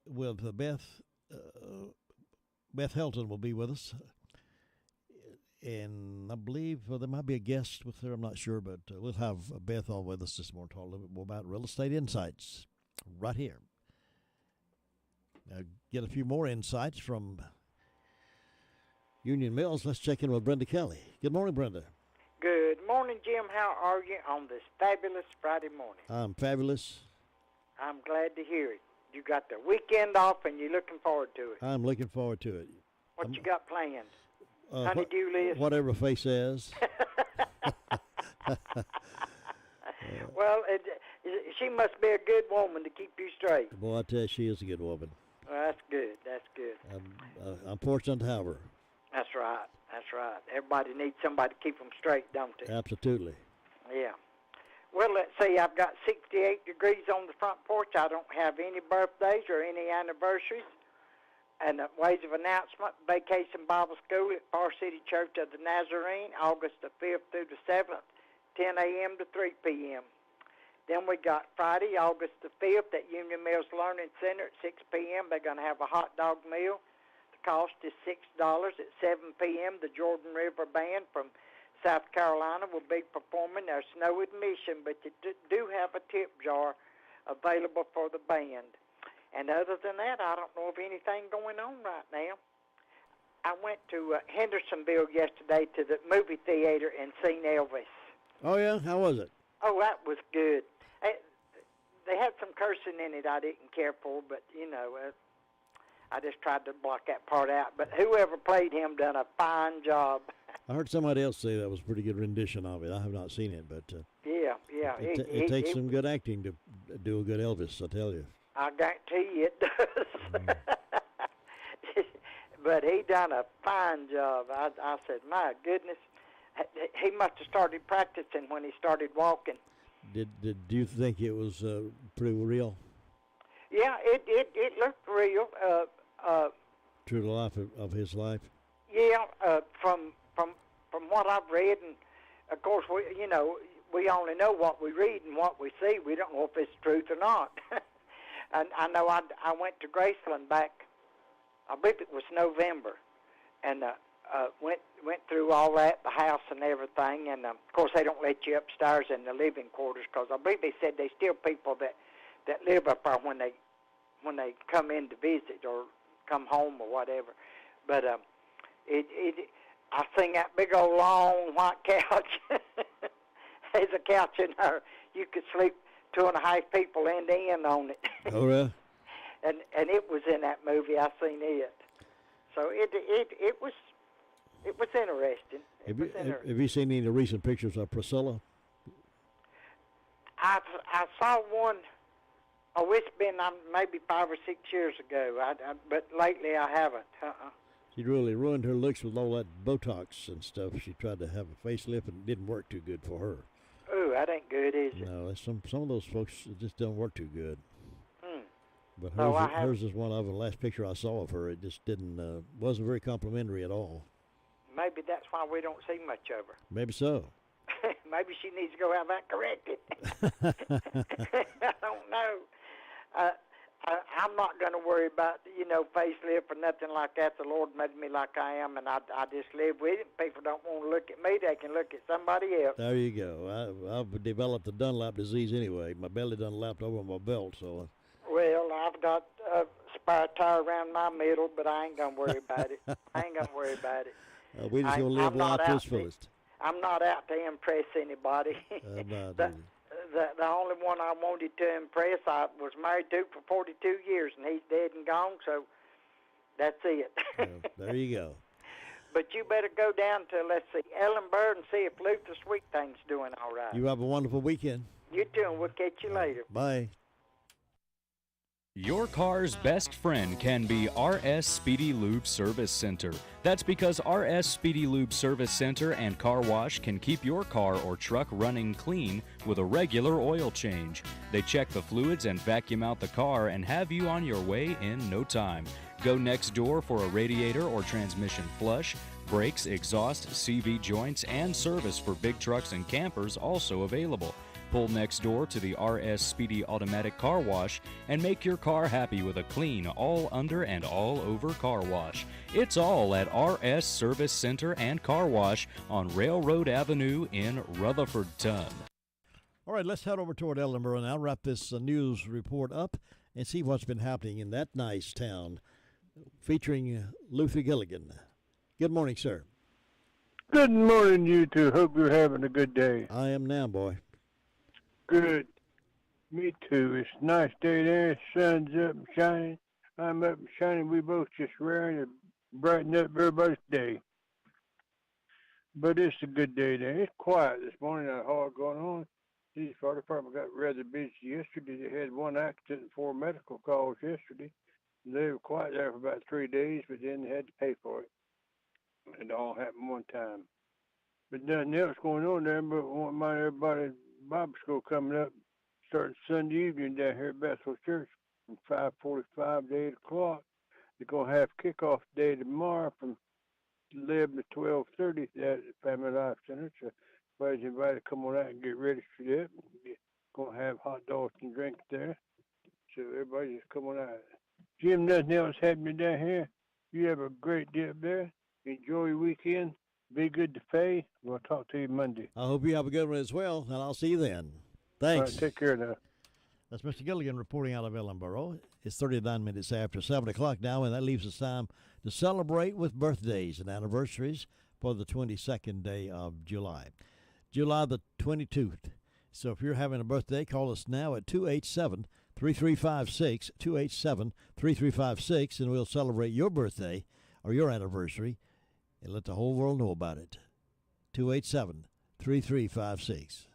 with Beth Helton will be with us. And I believe there might be a guest with her. I'm not sure, but we'll have Beth on with us this morning to talk a little bit more about real estate insights right here. Now, get a few more insights from Union Mills. Let's check in with Brenda Kelly. Good morning, Brenda. Good morning, Jim. How are you on this fabulous Friday morning? I'm fabulous. I'm glad to hear it. You got the weekend off, and you're looking forward to it. I'm looking forward to it. What you got planned? Honey-do list? Whatever Faye says. Well, she must be a good woman to keep you straight. Boy, I tell you, she is a good woman. Well, that's good. That's good. I'm fortunate to have her. That's right. That's right. Everybody needs somebody to keep them straight, don't they? Absolutely. Yeah. Well, let's see. I've got 68 degrees on the front porch. I don't have any birthdays or any anniversaries. And ways of announcement, Vacation Bible School at Far City Church of the Nazarene, August the 5th through the 7th, 10 a.m. to 3 p.m. Then we got Friday, August the 5th at Union Mills Learning Center at 6 p.m. They're going to have a hot dog meal. The cost is $6. At 7 p.m., the Jordan River Band from South Carolina will be performing. There's no admission, but you do have a tip jar available for the band. And other than that, I don't know of anything going on right now. I went to Hendersonville yesterday to the movie theater and seen Elvis. Oh, yeah? How was it? Oh, that was good. They had some cursing in it I didn't care for, but, I just tried to block that part out. But whoever played him done a fine job. I heard somebody else say that was a pretty good rendition of it. I have not seen it, but Yeah. it takes some good acting to do a good Elvis, I tell you. I guarantee you it does. But he done a fine job. I said, my goodness. He must have started practicing when he started walking. Do you think it was pretty real? Yeah, it looked real. True to the life of his life? Yeah, from what I've read, and of course we only know what we read and what we see. We don't know if it's truth or not. And I know I went to Graceland back, I believe it was November, and went through all that, the house and everything, and of course they don't let you upstairs in the living quarters because I believe they said there's still people that live up there when they come in to visit or come home or whatever. But I seen that big old long white couch. There's a couch in there. You could sleep 2.5 people end to end on it. Oh, really? And it was in that movie. I seen it. So it was interesting. Have you seen any of the recent pictures of Priscilla? I saw one. Oh, it's been maybe 5 or 6 years ago. But lately I haven't. She really ruined her looks with all that Botox and stuff. She tried to have a facelift and it didn't work too good for her. Ooh, that ain't good, is it? No, some of those folks, it just don't work too good. But No, hers is one of them. The last picture I saw of her, it just wasn't very complimentary at all. Maybe that's why we don't see much of her. Maybe so. Maybe she needs to go have that corrected. I don't know. I'm not going to worry about, facelift or nothing like that. The Lord made me like I am, and I just live with it. People don't want to look at me. They can look at somebody else. There you go. I've developed the Dunlap disease anyway. My belly done lapped over my belt, so... Well, I've got a spare tire around my middle, but I ain't going to worry about it. We just going to live life to its fullest. I'm not out to impress anybody. The only one I wanted to impress, I was married to for 42 years, and he's dead and gone, so that's it. There you go. But you better go down to, let's see, Ellenburg and see if Luther Sweet Thing's doing all right. You have a wonderful weekend. You too, and we'll catch you later. Bye. Your car's best friend can be RS Speedy Lube Service Center. That's because RS Speedy Lube Service Center and Car Wash can keep your car or truck running clean with a regular oil change. They check the fluids and vacuum out the car and have you on your way in no time. Go next door for a radiator or transmission flush, brakes, exhaust, CV joints, and service for big trucks and campers also available. Pull next door to the RS Speedy Automatic Car Wash and make your car happy with a clean, all under and all over car wash. It's all at RS Service Center and Car Wash on Railroad Avenue in Rutherfordton. All right, let's head over toward Ellenboro now, wrap this news report up, and see what's been happening in that nice town, featuring Luther Gilligan. Good morning, sir. Good morning, you two. Hope you're having a good day. I am now, boy. Good. Me too. It's a nice day there. Sun's up and shining. I'm up and shining. We both just raring to brighten up everybody's day. But it's a good day there. It's quiet this morning. Not hard going on. The fire department got rather busy yesterday. They had one accident and 4 medical calls yesterday. They were quiet there for about 3 days, but then they had to pay for it. It all happened one time. But nothing else going on there, but I want to remind everybody Bible school coming up starting Sunday evening down here at Bethel Church from 5:45 to 8 o'clock. They're going to have kickoff day tomorrow from 11 to 12:30 at the Family Life Center. So everybody's invited to come on out and get ready for that. Gonna have hot dogs and drinks there. So everybody just come on out. Jim, nothing else happening down here. You have a great day up there. Enjoy your weekend. Be good to Faye. We'll talk to you Monday. I hope you have a good one as well, and I'll see you then. Thanks. All right, take care now. That's Mr. Gilligan reporting out of Ellenboro. It's 39 minutes after 7 o'clock now, and that leaves us time to celebrate with birthdays and anniversaries for the 22nd day of July. July the 22nd. So if you're having a birthday, call us now at 287-3356, 287-3356, and we'll celebrate your birthday or your anniversary and let the whole world know about it. 287-3356.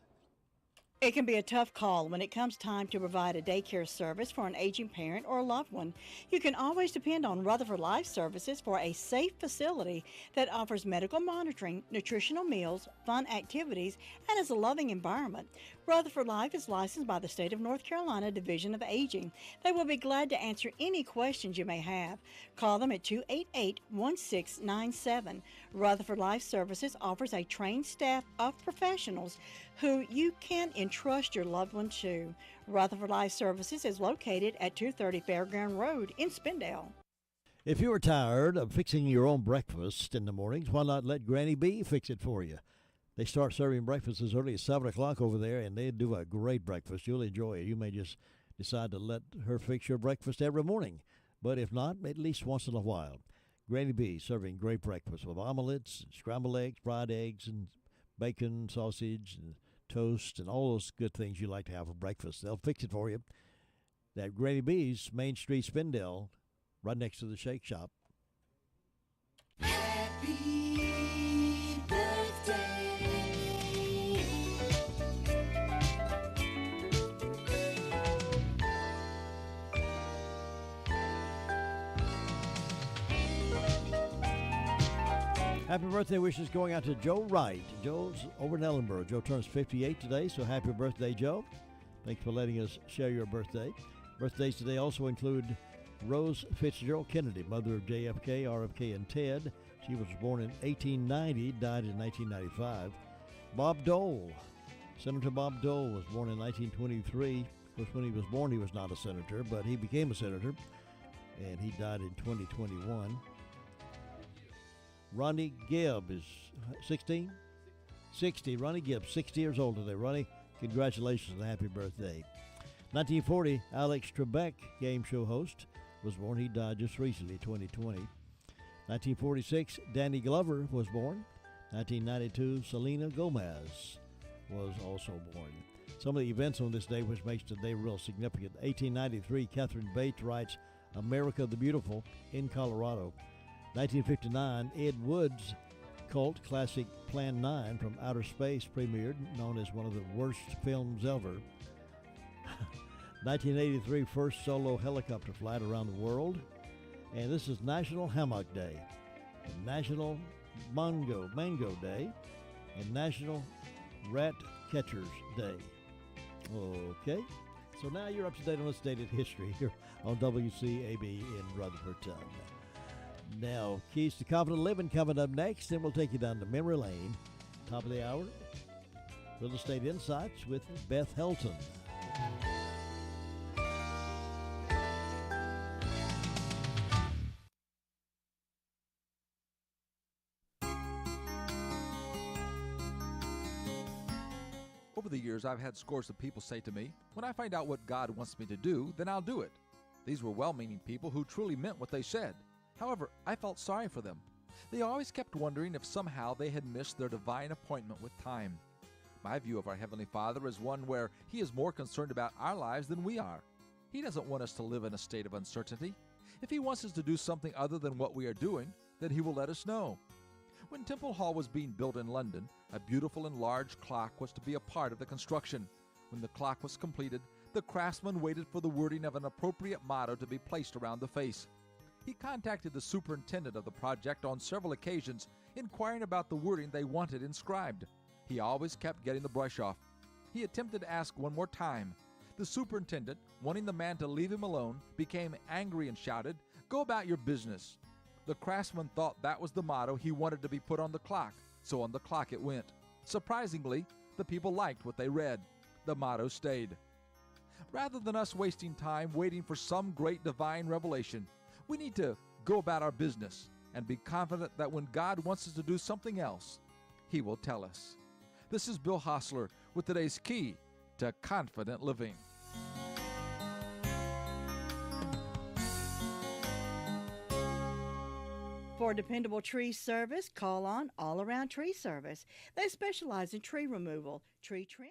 It can be a tough call when it comes time to provide a daycare service for an aging parent or a loved one. You can always depend on Rutherford Life Services for a safe facility that offers medical monitoring, nutritional meals, fun activities, and is a loving environment. Rutherford Life is licensed by the State of North Carolina Division of Aging. They will be glad to answer any questions you may have. Call them at 288-1697. Rutherford Life Services offers a trained staff of professionals who you can entrust your loved one to. Rutherford Life Services is located at 230 Fairground Road in Spindale. If you are tired of fixing your own breakfast in the mornings, why not let Granny B fix it for you? They start serving breakfast as early as 7 o'clock over there, and they do a great breakfast. You'll enjoy it. You may just decide to let her fix your breakfast every morning, but if not, at least once in a while. Granny B serving great breakfast with omelets, scrambled eggs, fried eggs, and bacon, sausage, and toast, and all those good things you like to have for breakfast. They'll fix it for you. That Granny B's, Main Street, Spindale, right next to the Shake Shop. Happy birthday. Happy birthday wishes going out to Joe Wright. Joe's over in Ellenboro. Joe turns 58 today, so happy birthday, Joe. Thanks for letting us share your birthday. Birthdays today also include Rose Fitzgerald Kennedy, mother of JFK, RFK, and Ted. She was born in 1890, died in 1995. Bob Dole. Senator Bob Dole was born in 1923. Of course, when he was born, he was not a senator, but he became a senator, and he died in 2021. Ronnie Gibb is 60. Ronnie Gibb, 60 years old today. Ronnie, congratulations and happy birthday. 1940, Alex Trebek, game show host, was born. He died just recently, 2020. 1946, Danny Glover was born. 1992, Selena Gomez was also born. Some of the events on this day, which makes today real significant. 1893, Catherine Bates writes America the Beautiful in Colorado. 1959, Ed Wood's cult classic Plan 9 from Outer Space premiered, known as one of the worst films ever. 1983, first solo helicopter flight around the world. And this is National Hammock Day, National Mango Day, and National Rat Catchers Day. Okay, so now you're up to date on this dated history here on WCAB in Rutherfordton. Now, Keys to Confident Living coming up next, and we'll take you down to memory lane. Top of the hour, Real Estate Insights with Beth Helton. Over the years, I've had scores of people say to me, when I find out what God wants me to do, then I'll do it. These were well-meaning people who truly meant what they said. However, I felt sorry for them. They always kept wondering if somehow they had missed their divine appointment with time. My view of our Heavenly Father is one where He is more concerned about our lives than we are. He doesn't want us to live in a state of uncertainty. If He wants us to do something other than what we are doing, then He will let us know. When Temple Hall was being built in London, a beautiful and large clock was to be a part of the construction. When the clock was completed, the craftsman waited for the wording of an appropriate motto to be placed around the face. He contacted the superintendent of the project on several occasions, inquiring about the wording they wanted inscribed. He always kept getting the brush off. He attempted to ask one more time. The superintendent, wanting the man to leave him alone, became angry and shouted, "Go about your business." The craftsman thought that was the motto he wanted to be put on the clock, so on the clock it went. Surprisingly, the people liked what they read. the motto stayed. Rather than us wasting time waiting for some great divine revelation, we need to go about our business and be confident that when God wants us to do something else, He will tell us. This is Bill Hostler with today's key to confident living. For dependable tree service, call on All Around Tree Service. They specialize in tree removal, tree trim.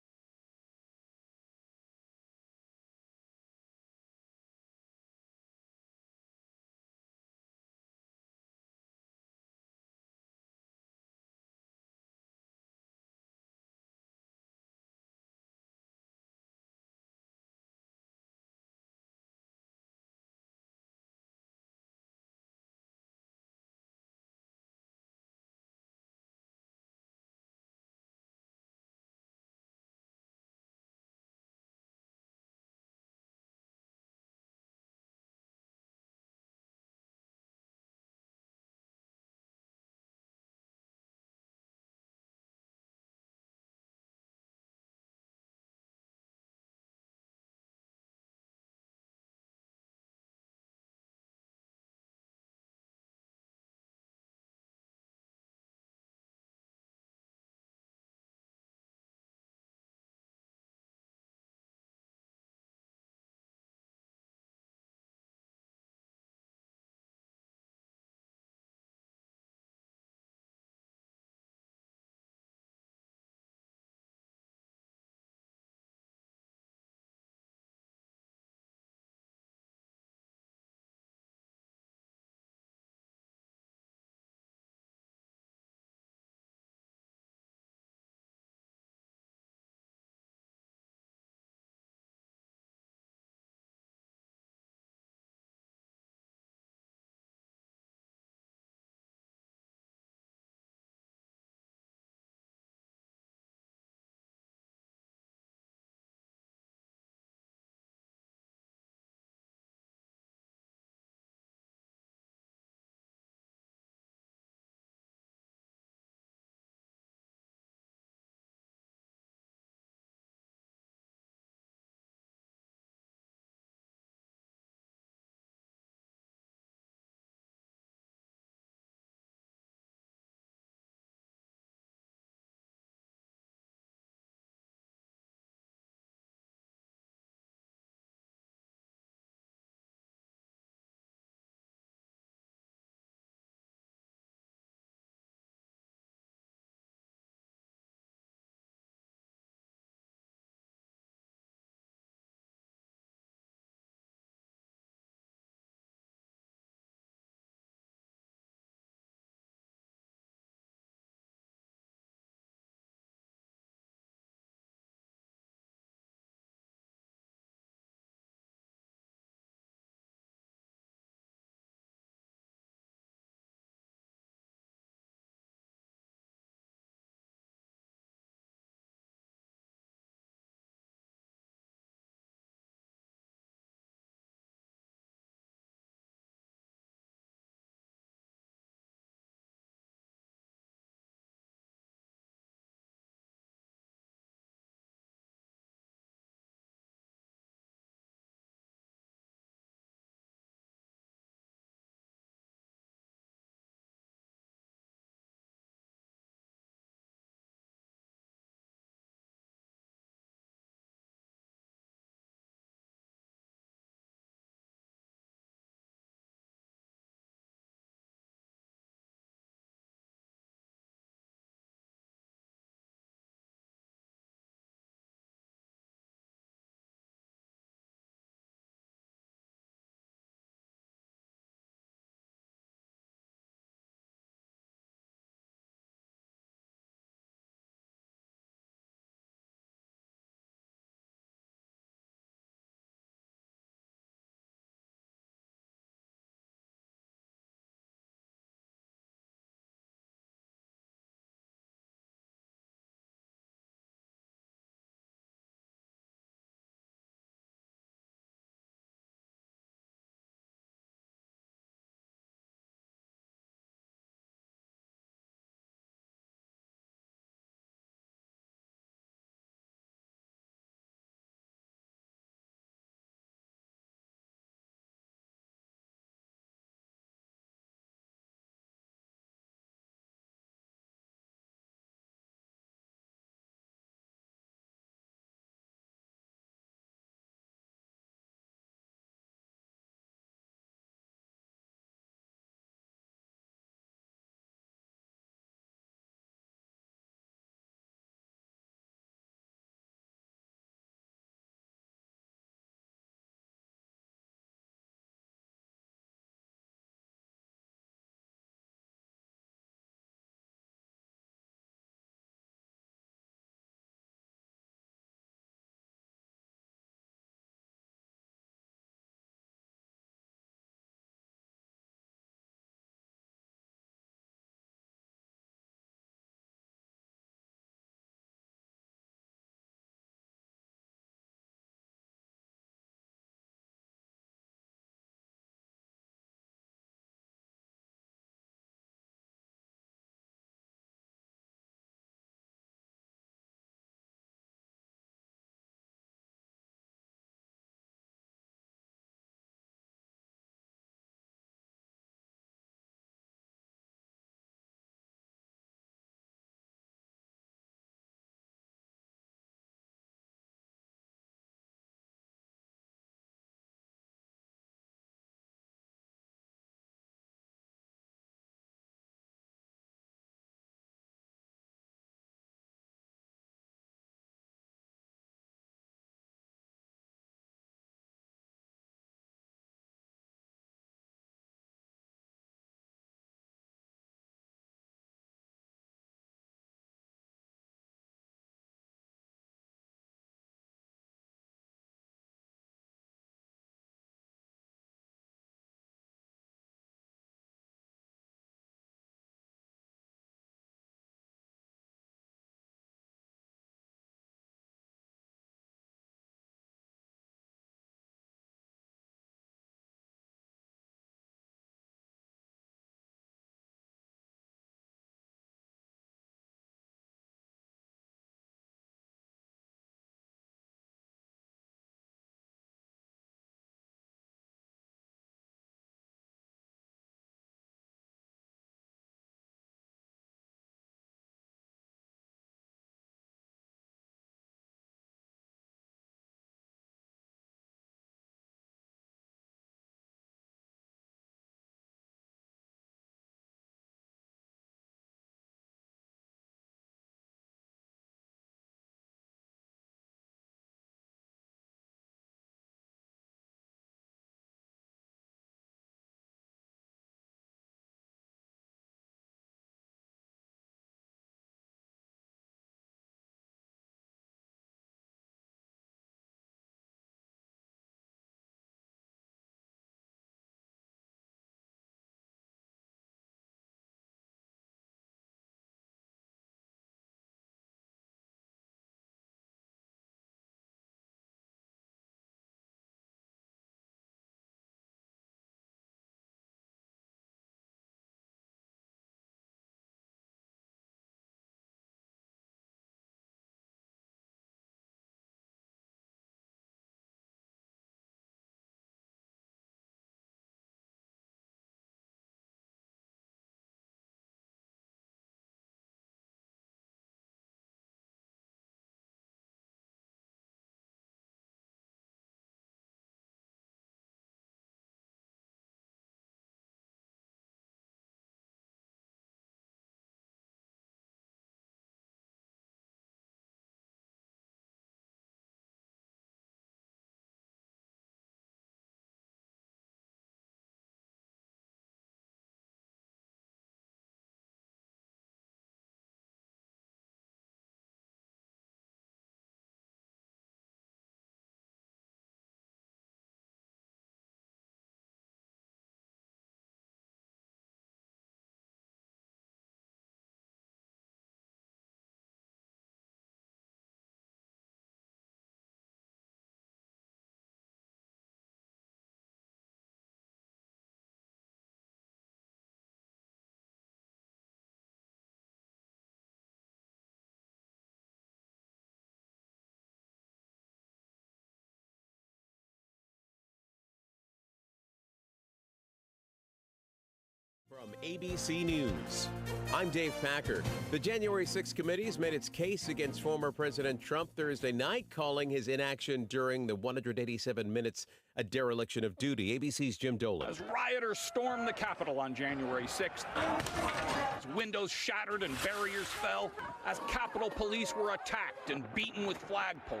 From ABC News, I'm Dave Packer. The January 6th committee has made its case against former President Trump Thursday night, calling his inaction during the 187 minutes a dereliction of duty. ABC's Jim Dolan. As rioters stormed the Capitol on January 6th, as windows shattered and barriers fell, as Capitol Police were attacked and beaten with flagpoles,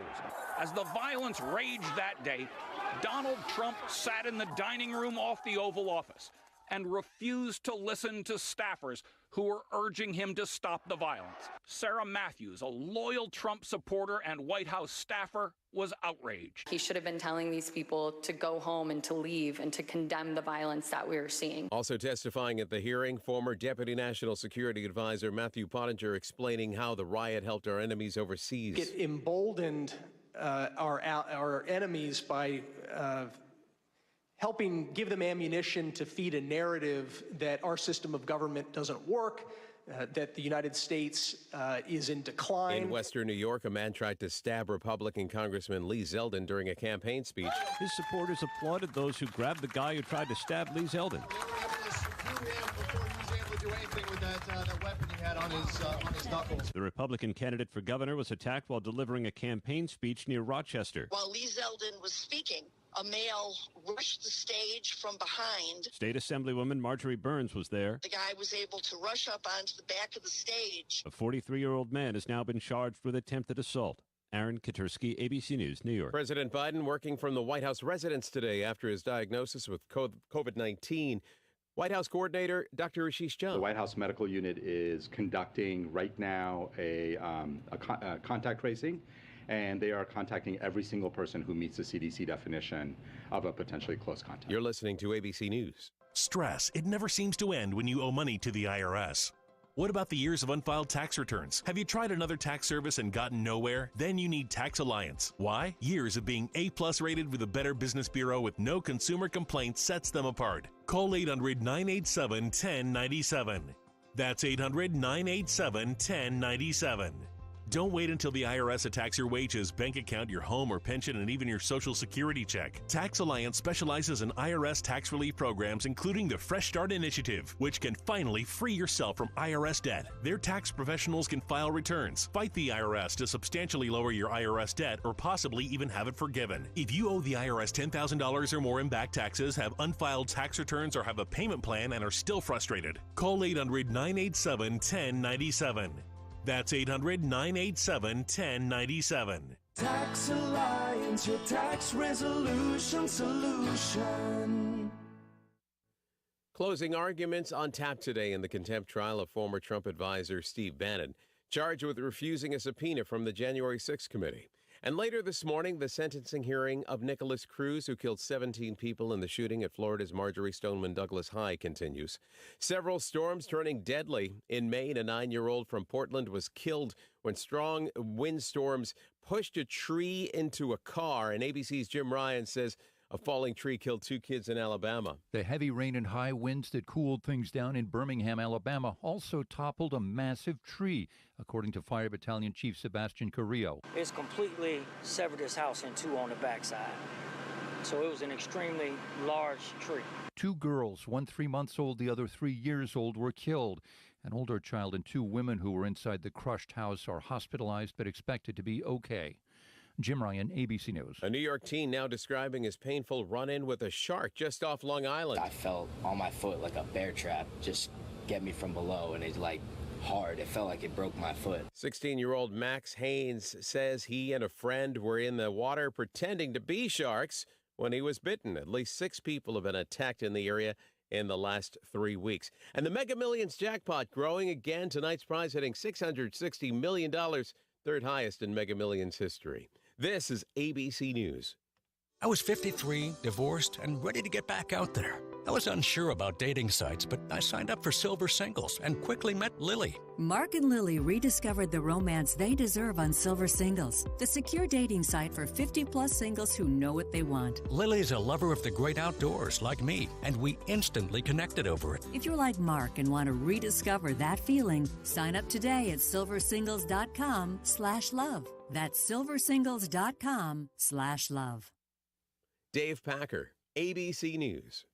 as the violence raged that day, Donald Trump sat in the dining room off the Oval Office and refused to listen to staffers who were urging him to stop the violence. Sarah Matthews, a loyal Trump supporter and White House staffer, was outraged. He should have been telling these people to go home and to leave and to condemn the violence that we are seeing. Also testifying at the hearing, former Deputy National Security Advisor Matthew Pottinger explaining how the riot helped our enemies overseas. It emboldened our enemies by helping give them ammunition to feed a narrative that our system of government doesn't work, that the United States is in decline. In Western New York, a man tried to stab Republican Congressman Lee Zeldin during a campaign speech. His supporters applauded those who grabbed the guy who tried to stab Lee Zeldin. The Republican candidate for governor was attacked while delivering a campaign speech near Rochester. While Lee Zeldin was speaking, a male rushed the stage from behind. State Assemblywoman Marjorie Burns was there. The guy was able to rush up onto the back of the stage. A 43-year-old man has now been charged with attempted assault. Aaron Katursky, ABC News, New York. President Biden working from the White House residence today after his diagnosis with COVID-19. White House coordinator Dr. Ashish Jha. The White House Medical Unit is conducting right now a contact tracing, and they are contacting every single person who meets the CDC definition of a potentially close contact. You're listening to ABC News. Stress. It never seems to end when you owe money to the IRS. What about the years of unfiled tax returns? Have you tried another tax service and gotten nowhere? Then you need Tax Alliance. Why? Years of being A+ rated with the Better Business Bureau with no consumer complaints sets them apart. Call 800-987-1097. That's 800-987-1097. Don't wait until the IRS attacks your wages, bank account, your home or pension, and even your Social Security check. Tax Alliance specializes in IRS tax relief programs, including the Fresh Start Initiative, which can finally free yourself from IRS debt. Their tax professionals can file returns, fight the IRS to substantially lower your IRS debt, or possibly even have it forgiven. If you owe the IRS $10,000 or more in back taxes, have unfiled tax returns, or have a payment plan and are still frustrated, call 800-987-1097. That's 800-987-1097. Tax Alliance, your tax resolution solution. Closing arguments on tap today in the contempt trial of former Trump advisor Steve Bannon, charged with refusing a subpoena from the January 6th committee. And later this morning, the sentencing hearing of Nicholas Cruz, who killed 17 people in the shooting at Florida's Marjorie Stoneman Douglas High, continues. Several storms turning deadly. In Maine, a 9-year-old from Portland was killed when strong windstorms pushed a tree into a car. And ABC's Jim Ryan says a falling tree killed 2 kids in Alabama. The heavy rain and high winds that cooled things down in Birmingham, Alabama, also toppled a massive tree, according to Fire Battalion Chief Sebastian Carrillo. It's completely severed this house in two on the backside. So it was an extremely large tree. 2 girls, one 3 months old, the other 3 years old, were killed. An older child and 2 women who were inside the crushed house are hospitalized but expected to be okay. Jim Ryan, ABC News. A New York teen now describing his painful run-in with a shark just off Long Island. I felt on my foot like a bear trap just get me from below, and it's like hard. It felt like it broke my foot. 16-year-old Max Haynes says he and a friend were in the water pretending to be sharks when he was bitten. At least 6 people have been attacked in the area in the last 3 weeks. And the Mega Millions jackpot growing again. Tonight's prize hitting $660 million, third highest in Mega Millions history. This is ABC News. I was 53, divorced, and ready to get back out there. I was unsure about dating sites, but I signed up for Silver Singles and quickly met Lily. Mark and Lily rediscovered the romance they deserve on Silver Singles, the secure dating site for 50-plus singles who know what they want. Lily's a lover of the great outdoors like me, and we instantly connected over it. If you're like Mark and want to rediscover that feeling, sign up today at silversingles.com/love. That's silversingles.com/love. Dave Packer, ABC News.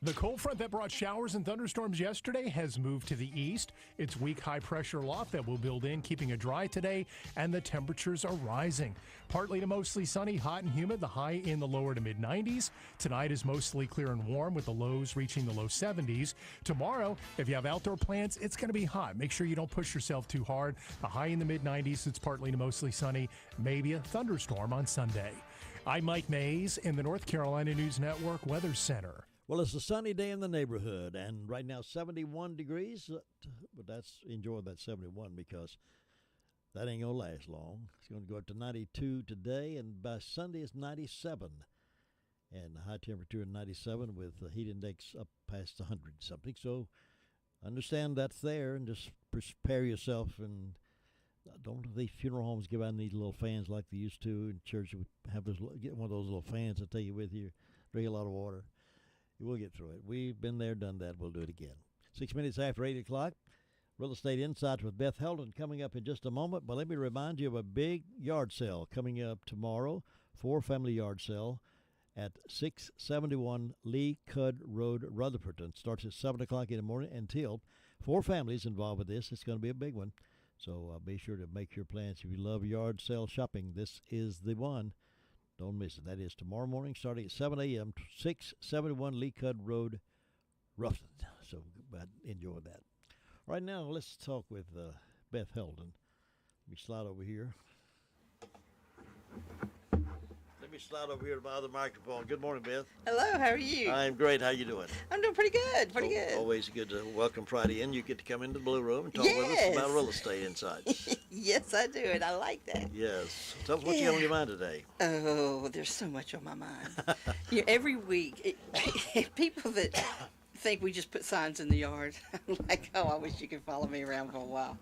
The cold front that brought showers and thunderstorms yesterday has moved to the east. It's weak high-pressure loft that will build in, keeping it dry today, and the temperatures are rising. Partly to mostly sunny, hot and humid, the high in the lower to mid-90s. Tonight is mostly clear and warm with the lows reaching the low 70s. Tomorrow, if you have outdoor plans, it's going to be hot. Make sure you don't push yourself too hard. The high in the mid-90s, it's partly to mostly sunny, maybe a thunderstorm on Sunday. I'm Mike Mays in the North Carolina News Network Weather Center. Well, it's a sunny day in the neighborhood, and right now 71 degrees, but enjoy that 71 because that ain't going to last long. It's going to go up to 92 today, and by Sunday it's 97, and the high temperature in 97 with the heat index up past 100 something. So understand that's there, and just prepare yourself, and don't these funeral homes give out these little fans like they used to in church. Have those, get one of those little fans that take you with you, drink a lot of water. We'll get through it. We've been there, done that. We'll do it again. 6 minutes after 8 o'clock, Real Estate Insights with Beth Heldon coming up in just a moment. But let me remind you of a big yard sale coming up tomorrow, 4-family yard sale at 671 Lee Cudd Road, Rutherford. Starts at 7 o'clock in the morning until 4 families involved with this. It's going to be a big one. So be sure to make your plans. If you love yard sale shopping, this is the one. Don't miss it. That is tomorrow morning starting at 7 a.m., 671 Lee Cudd Road, Rutherford. So enjoy that. Right now, let's talk with Beth Heldon. Let me slide over here. Let me slide over here to my other microphone. Good morning, Beth. Hello, how are you? I'm great. How you doing? I'm doing pretty good, good. Always good to welcome Friday in. You get to come into the Blue Room and talk with us about real estate insights. Yes, I do, and I like that. Yes. Tell us what you got on your mind today. Oh, there's so much on my mind. Every week, people that think we just put signs in the yard, I'm like, oh, I wish you could follow me around for a while.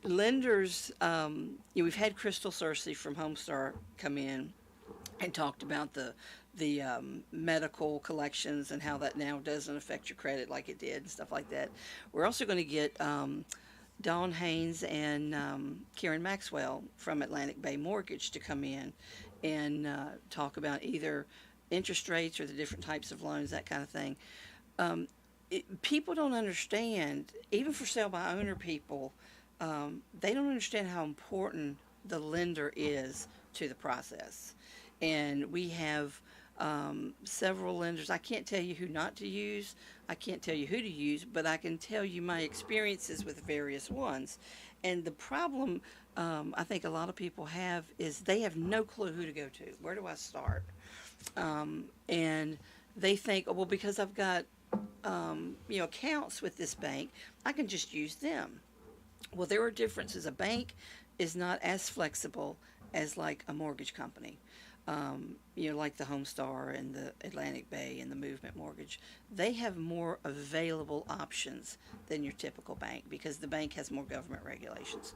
Lenders, we've had Crystal Searcy from Homestar come in and talked about the medical collections and how that now doesn't affect your credit like it did and stuff like that. We're also going to get Dawn Haynes and Karen Maxwell from Atlantic Bay Mortgage to come in and talk about either interest rates or the different types of loans, that kind of thing. People don't understand, even for sale by owner people, they don't understand how important the lender is to the process. And we have several lenders. I can't tell you who not to use. I can't tell you who to use, but I can tell you my experiences with various ones. And the problem I think a lot of people have is they have no clue who to go to. Where do I start? And they think, oh, well, because I've got accounts with this bank, I can just use them. Well, there are differences. A bank is not as flexible as like a mortgage company. Like the Homestar and the Atlantic Bay and the Movement Mortgage. They have more available options than your typical bank because the bank has more government regulations.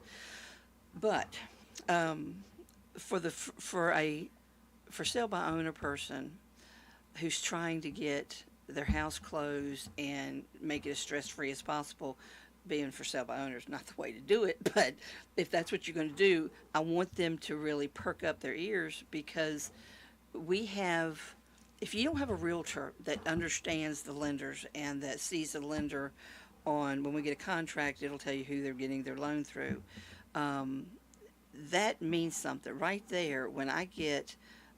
But for sale by owner person who's trying to get their house closed and make it as stress-free as possible, being for sale by owner is not the way to do it, but if that's what you're going to do, I want them to really perk up their ears because if you don't have a realtor that understands the lenders and that sees the lender when we get a contract, it'll tell you who they're getting their loan through. That means something. Right there, when I get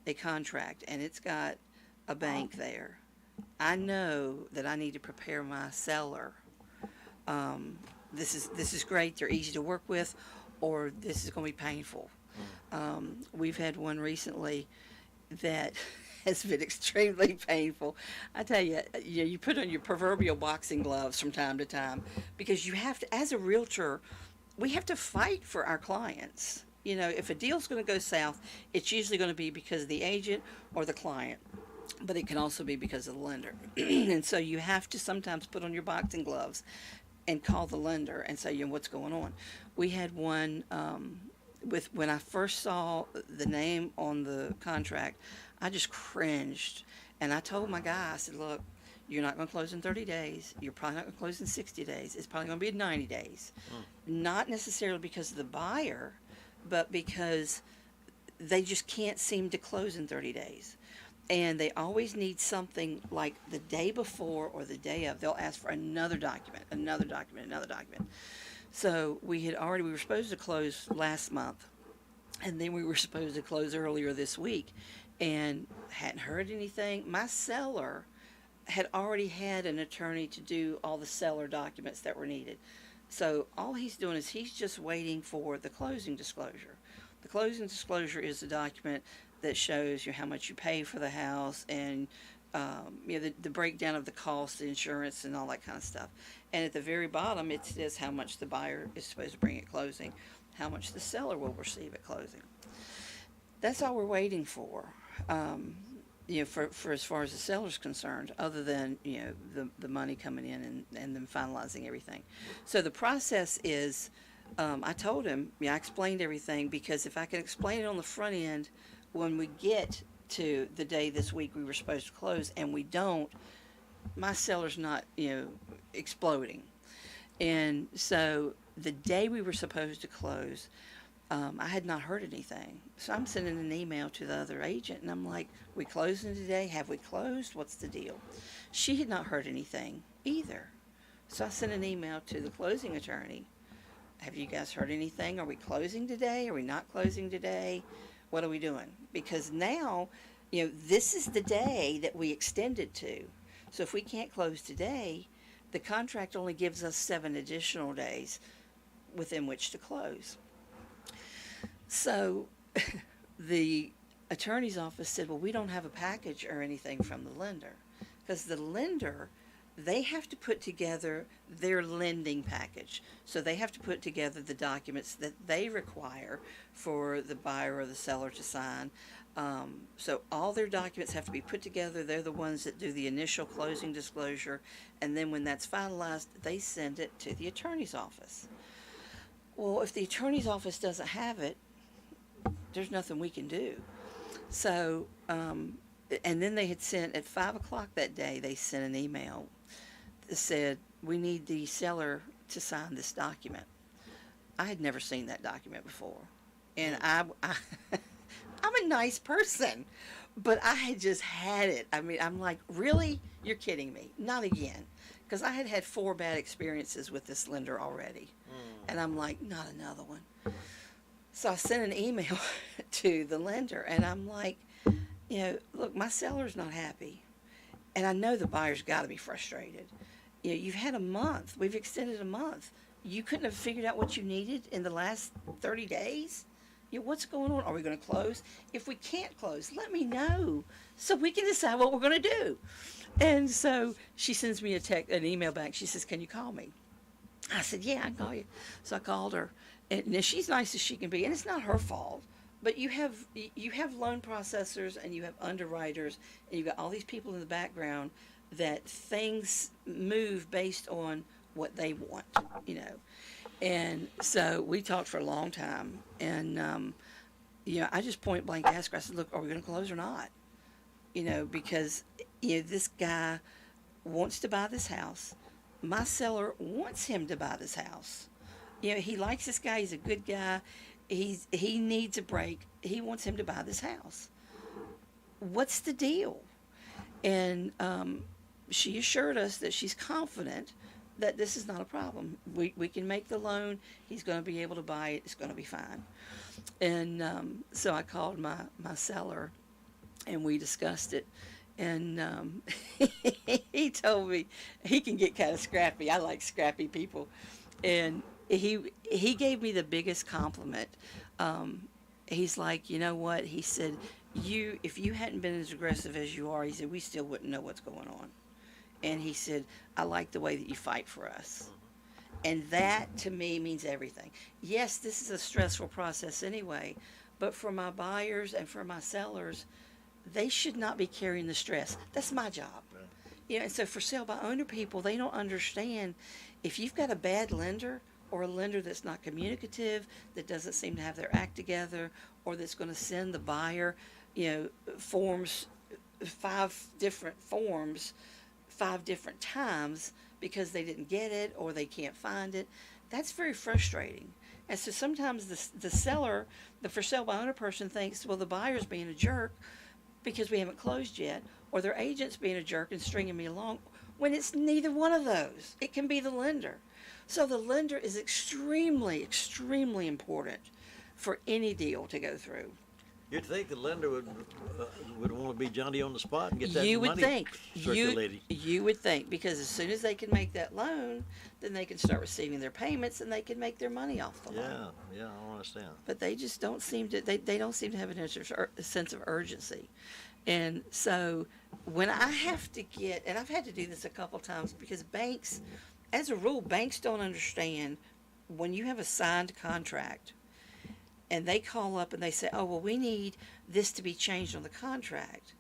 a contract and it's got a bank there, I know that I need to prepare my seller. This is great. They're easy to work with, or this is going to be painful. We've had one recently that has been extremely painful. I tell you, you put on your proverbial boxing gloves from time to time because you have to, as a realtor, we have to fight for our clients. If a deal's going to go south, it's usually going to be because of the agent or the client, but it can also be because of the lender. And so you have to sometimes put on your boxing gloves and call the lender and say, what's going on. We had one when I first saw the name on the contract, I just cringed. And I told my guy, I said, look, you're not going to close in 30 days. You're probably not going to close in 60 days. It's probably going to be 90 days. Not necessarily because of the buyer, but because they just can't seem to close in 30 days. And they always need something like the day before or the day of. They'll ask for another document, another document, another document. So we were supposed to close last month, and then we were supposed to close earlier this week, and hadn't heard anything. My seller had already had an attorney to do all the seller documents that were needed. So all he's doing is he's just waiting for the closing disclosure. The closing disclosure is a document that shows you how much you pay for the house, and the breakdown of the cost, the insurance, and all that kind of stuff. And at the very bottom, it says how much the buyer is supposed to bring at closing, how much the seller will receive at closing. That's all we're waiting for. For as far as the seller's concerned, other than the money coming in and them finalizing everything. So the process is, I told him, I explained everything, because if I can explain it on the front end, when we get to the day this week we were supposed to close and we don't, my seller's not exploding. And so the day we were supposed to close, I had not heard anything. So I'm sending an email to the other agent, and I'm like, we closing today? Have we closed? What's the deal? She had not heard anything either. So I sent an email to the closing attorney. Have you guys heard anything? Are we closing today? Are we not closing today? What are we doing? Because now, this is the day that we extended to. So if we can't close today, the contract only gives us 7 additional days within which to close. So the attorney's office said, well, we don't have a package or anything from the lender. Because the lender, they have to put together their lending package. So they have to put together the documents that they require for the buyer or the seller to sign. So all their documents have to be put together. They're the ones that do the initial closing disclosure. And then when that's finalized, they send it to the attorney's office. Well, if the attorney's office doesn't have it, there's nothing we can do. So, and then they had sent, at 5 o'clock that day, they sent an email that said, we need the seller to sign this document. I had never seen that document before. And I'm a nice person, but I had just had it. I mean, I'm like, really? You're kidding me. Not again. Because I had had 4 bad experiences with this lender already. And I'm like, not another one. So I sent an email to the lender, and I'm like, look, my seller's not happy. And I know the buyer's got to be frustrated. You've had a month. We've extended a month. You couldn't have figured out what you needed in the last 30 days? What's going on? Are we going to close? If we can't close, let me know so we can decide what we're going to do. And so she sends me an email back. She says, can you call me? I said, yeah, I can call you. So I called her. And she's nice as she can be, and it's not her fault. But you have loan processors, and you have underwriters, and you've got all these people in the background that things move based on what they want, And so we talked for a long time, and I just point blank asked her. I said, look, are we going to close or not? Because this guy wants to buy this house. My seller wants him to buy this house. He likes this guy. He's a good guy. He needs a break. He wants him to buy this house. What's the deal? And she assured us that she's confident that this is not a problem. We can make the loan. He's going to be able to buy it. It's going to be fine. And so I called my seller, and we discussed it. And he told me he can get kind of scrappy. I like scrappy people. And he gave me the biggest compliment. He's like, you know what? He said, if you hadn't been as aggressive as you are, he said, we still wouldn't know what's going on. And he said, I like the way that you fight for us. And that, to me, means everything. Yes, this is a stressful process anyway, but for my buyers and for my sellers, they should not be carrying the stress. That's my job. And so for sale by owner people, they don't understand if you've got a bad lender or a lender that's not communicative, that doesn't seem to have their act together, or that's going to send the buyer, forms, 5 different forms, 5 different times because they didn't get it or they can't find it. That's very frustrating. And so sometimes the seller, the for sale by owner person thinks, well, the buyer's being a jerk, because we haven't closed yet, or their agent's being a jerk and stringing me along, when it's neither one of those. It can be the lender. So the lender is extremely, extremely important for any deal to go through. You'd think the lender would want to be Johnny on the spot and get that You would money think. circulating. You would think, because as soon as they can make that loan, then they can start receiving their payments and they can make their money off the loan. Yeah, I understand. But they just don't seem to. They don't seem to have a sense of urgency, and so when I have to get, and I've had to do this a couple times, because banks, as a rule, banks don't understand when you have a signed contract and they call up and they say, oh, well, we need this to be changed on the contract.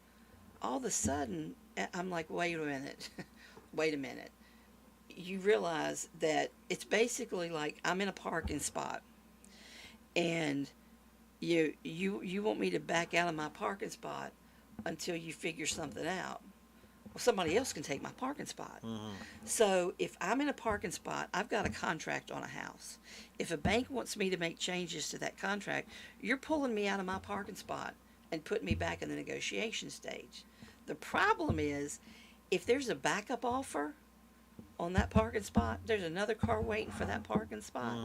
All of a sudden, I'm like, wait a minute. Wait a minute. You realize that it's basically like I'm in a parking spot and you want me to back out of my parking spot until you figure something out. Well, somebody else can take my parking spot. Mm-hmm. So if I'm in a parking spot, I've got a contract on a house. If a bank wants me to make changes to that contract, you're pulling me out of my parking spot and putting me back in the negotiation stage. The problem is, if there's a backup offer on that parking spot, there's another car waiting for that parking spot.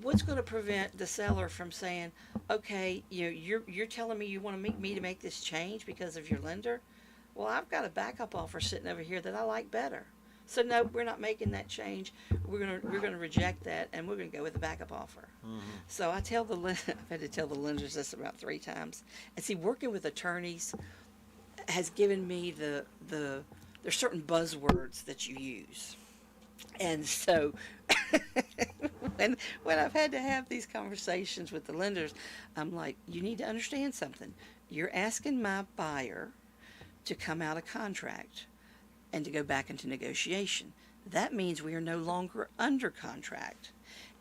What's going to prevent the seller from saying, okay, you're telling me you want me to make this change because of your lender? Well, I've got a backup offer sitting over here that I like better. So no, we're not making that change. We're gonna reject that, and we're gonna go with the backup offer. Mm-hmm. So I've had to tell the lenders this about 3 times. And see, working with attorneys has given me there's certain buzzwords that you use, and so when I've had to have these conversations with the lenders, I'm like, you need to understand something. You're asking my buyer to come out of contract and to go back into negotiation. That means we are no longer under contract.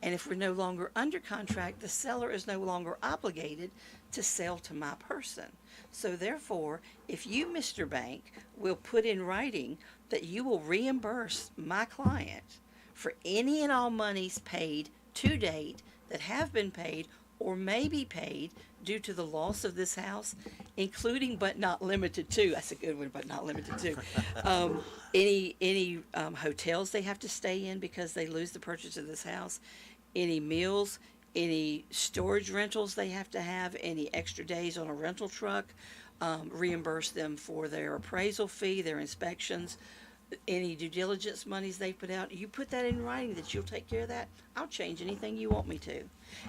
And if we're no longer under contract, the seller is no longer obligated to sell to my person. So therefore, if you, Mr. Bank, will put in writing that you will reimburse my client for any and all monies paid to date that have been paid or may be paid due to the loss of this house, including but not limited to, that's a good one, but not limited to, any hotels they have to stay in because they lose the purchase of this house, any meals, any storage rentals they have to have, any extra days on a rental truck, reimburse them for their appraisal fee, their inspections, any due diligence monies they put out. You put that in writing that you'll take care of that, I'll change anything you want me to.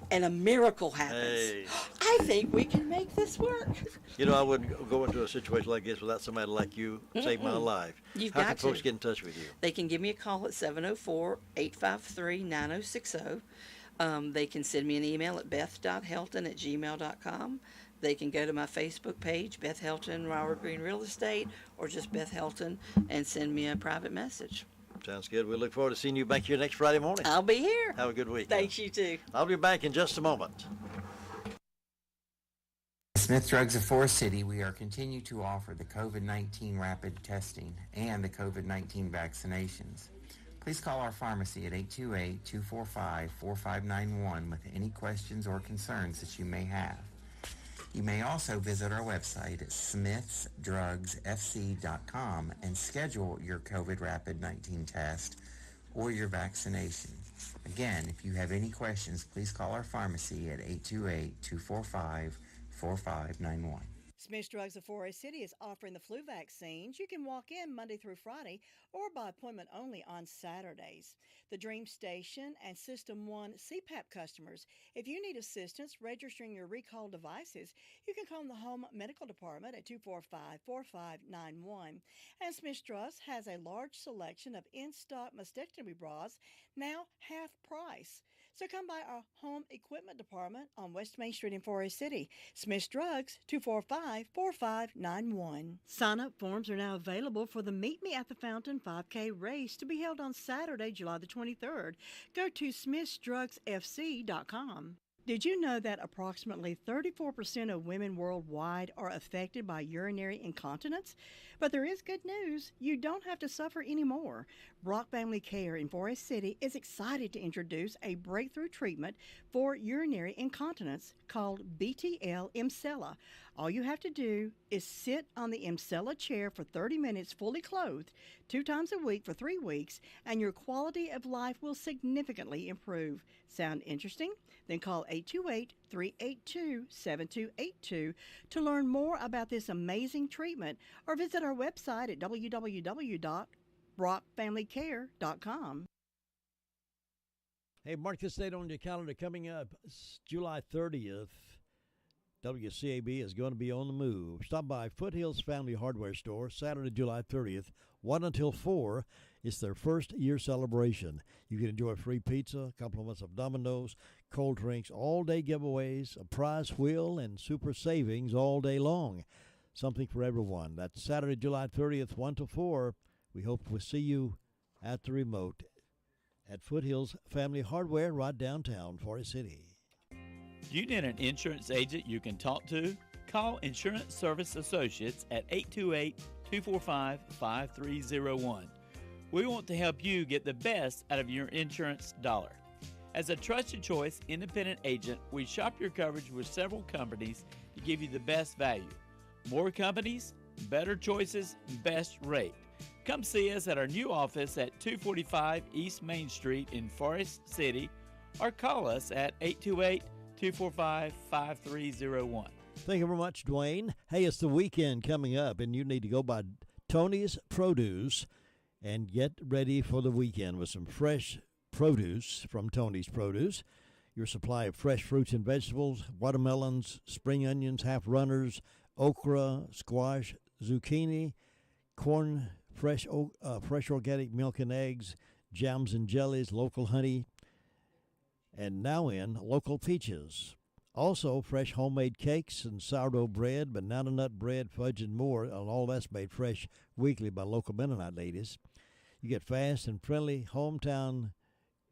And a miracle happens. Hey. I think we can make this work. You know, I wouldn't go into a situation like this without somebody like you save my life. How can folks get in touch with you? They can give me a call at 704-853-9060. They can send me an email at beth.helton@gmail.com. They can go to my Facebook page, Beth Helton, Robert Green Real Estate, or just Beth Helton, and send me a private message. Sounds good. We look forward to seeing you back here next Friday morning. I'll be here. Have a good week. Thanks, you too. I'll be back in just a moment. Smith Drugs of Forest City, we are continuing to offer the COVID-19 rapid testing and the COVID-19 vaccinations. Please call our pharmacy at 828-245-4591 with any questions or concerns that you may have. You may also visit our website at smithsdrugsfc.com and schedule your COVID rapid 19 test or your vaccination. Again, if you have any questions, please call our pharmacy at 828-245-4591. Smith Drugs of Forest City is offering the flu vaccines. You can walk in Monday through Friday or by appointment only on Saturdays. The Dream Station and System 1 CPAP customers, if you need assistance registering your recall devices, you can call the Home Medical Department at 245-4591. And Smith Drugs has a large selection of in-stock mastectomy bras, now half price. So come by our Home Equipment Department on West Main Street in Forest City. Smith Drugs, 245-4591. Sign-up forms are now available for the Meet Me at the Fountain 5K race to be held on Saturday, July the 23rd. Go to smithsdrugsfc.com. Did you know that approximately 34% of women worldwide are affected by urinary incontinence? But there is good news. You don't have to suffer anymore. Brock Family Care in Forest City is excited to introduce a breakthrough treatment for urinary incontinence called BTL Emsella. All you have to do is sit on the Emsella chair for 30 minutes fully clothed, 2 times a week for 3 weeks, and your quality of life will significantly improve. Sound interesting? Then call 828-382-7282 to learn more about this amazing treatment, or visit our website at www.brockfamilycare.com. Hey, mark this date on your calendar. Coming up, July 30th, WCAB is going to be on the move. Stop by Foothills Family Hardware Store Saturday, July 30th, 1 until 4. It's their first year celebration. You can enjoy free pizza, a couple of months of Domino's, cold drinks, all-day giveaways, a prize wheel, and super savings all day long. Something for everyone. That's Saturday, July 30th, 1 to 4. We hope we'll see you at the remote at Foothills Family Hardware right downtown, Forest City. Do you need an insurance agent you can talk to? Call Insurance Service Associates at 828-245-5301. We want to help you get the best out of your insurance dollar. As a trusted choice independent agent, we shop your coverage with several companies to give you the best value. More companies, better choices, best rate. Come see us at our new office at 245 East Main Street in Forest City, or call us at 828-245-5301. Thank you very much, Dwayne. Hey, it's the weekend coming up, and you need to go by Tony's Produce and get ready for the weekend with some fresh produce from Tony's Produce. Your supply of fresh fruits and vegetables, watermelons, spring onions, half-runners, okra, squash, zucchini, corn, fresh organic milk and eggs, jams and jellies, local honey, and now in local peaches. Also, fresh homemade cakes and sourdough bread, banana nut bread, fudge, and more, and all that's made fresh weekly by local Mennonite ladies. You get fast and friendly hometown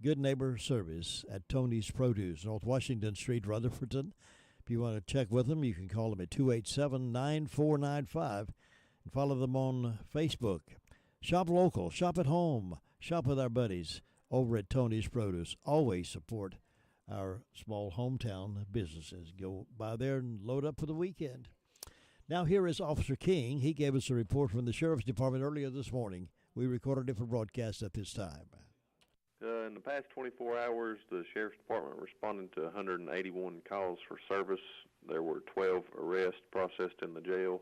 good neighbor service at Tony's Produce, North Washington Street, Rutherfordton. If you want to check with them, you can call them at 287-9495 and follow them on Facebook. Shop local, shop at home, shop with our buddies over at Tony's Produce. Always support our small hometown businesses. Go by there and load up for the weekend. Now here is Officer King. He gave us a report from the Sheriff's Department earlier this morning. We recorded it for broadcast at this time. In the past 24 hours, the Sheriff's Department responded to 181 calls for service. There were 12 arrests processed in the jail,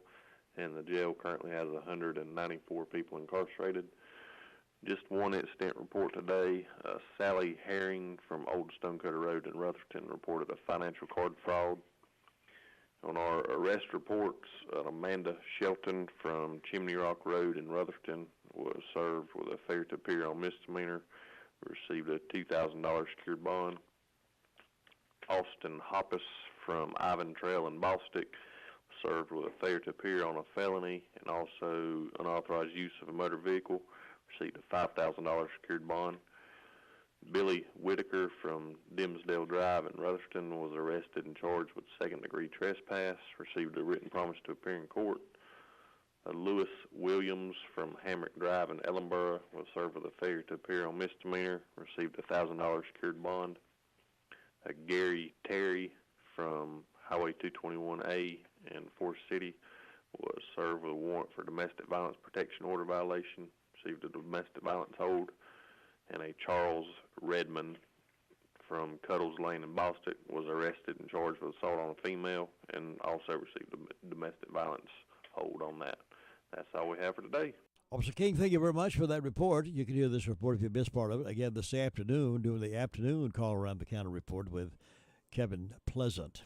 and the jail currently has 194 people incarcerated. Just one incident report today. Sally Herring from Old Stonecutter Road in Rutherfordton reported a financial card fraud. On our arrest reports, Amanda Shelton from Chimney Rock Road in Rutherfordton was served with a failure to appear on misdemeanor, received a $2,000 secured bond. Austin Hoppus from Ivan Trail in Ballstick served with a failure to appear on a felony and also unauthorized use of a motor vehicle, received a $5,000 secured bond. Billy Whitaker from Dimsdale Drive in Rutherfordton was arrested and charged with second-degree trespass, received a written promise to appear in court. Lewis Williams from Hamrick Drive in Ellenboro was served with a failure to appear on misdemeanor, received a $1,000 secured bond. Gary Terry from Highway 221A in Forest City was served with a warrant for domestic violence protection order violation, received a domestic violence hold. And a Charles Redmond from Cuddles Lane in Boston was arrested and charged with assault on a female and also received a domestic violence hold on that. That's all we have for today. Officer King, thank you very much for that report. You can hear this report if you missed part of it again this afternoon, doing the afternoon call around the county report with Kevin Pleasant.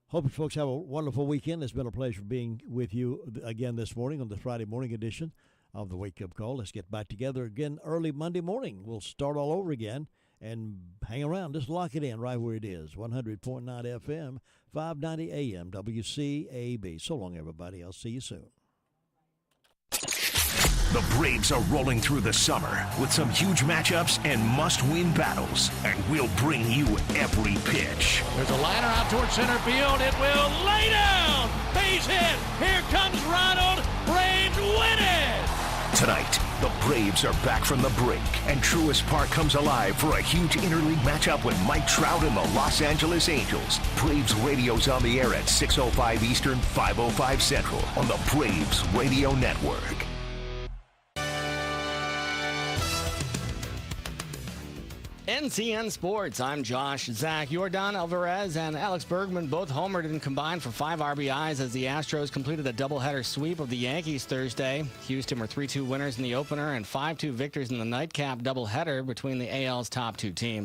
Hope you folks have a wonderful weekend. It's been a pleasure being with you again this morning on the Friday morning edition of the Wake Up Call. Let's get back together again early Monday morning. We'll start all over again and hang around. Just lock it in right where it is. 100.9 FM, 590 AM, WCAB. So long, everybody. I'll see you soon. The Braves are rolling through the summer with some huge matchups and must-win battles, and we'll bring you every pitch. There's a liner out towards center field. It will lay down. Base hit. Here comes Ronald. Braves win it. Tonight, the Braves are back from the break, and Truist Park comes alive for a huge interleague matchup with Mike Trout and the Los Angeles Angels. Braves Radio's on the air at 6:05 Eastern, 5:05 Central on the Braves Radio Network. NCN Sports, I'm Josh Zach. Yordan Alvarez and Alex Bergman both homered and combined for 5 RBIs as the Astros completed a doubleheader sweep of the Yankees Thursday. Houston were 3-2 winners in the opener and 5-2 victors in the nightcap doubleheader between the AL's top 2 teams.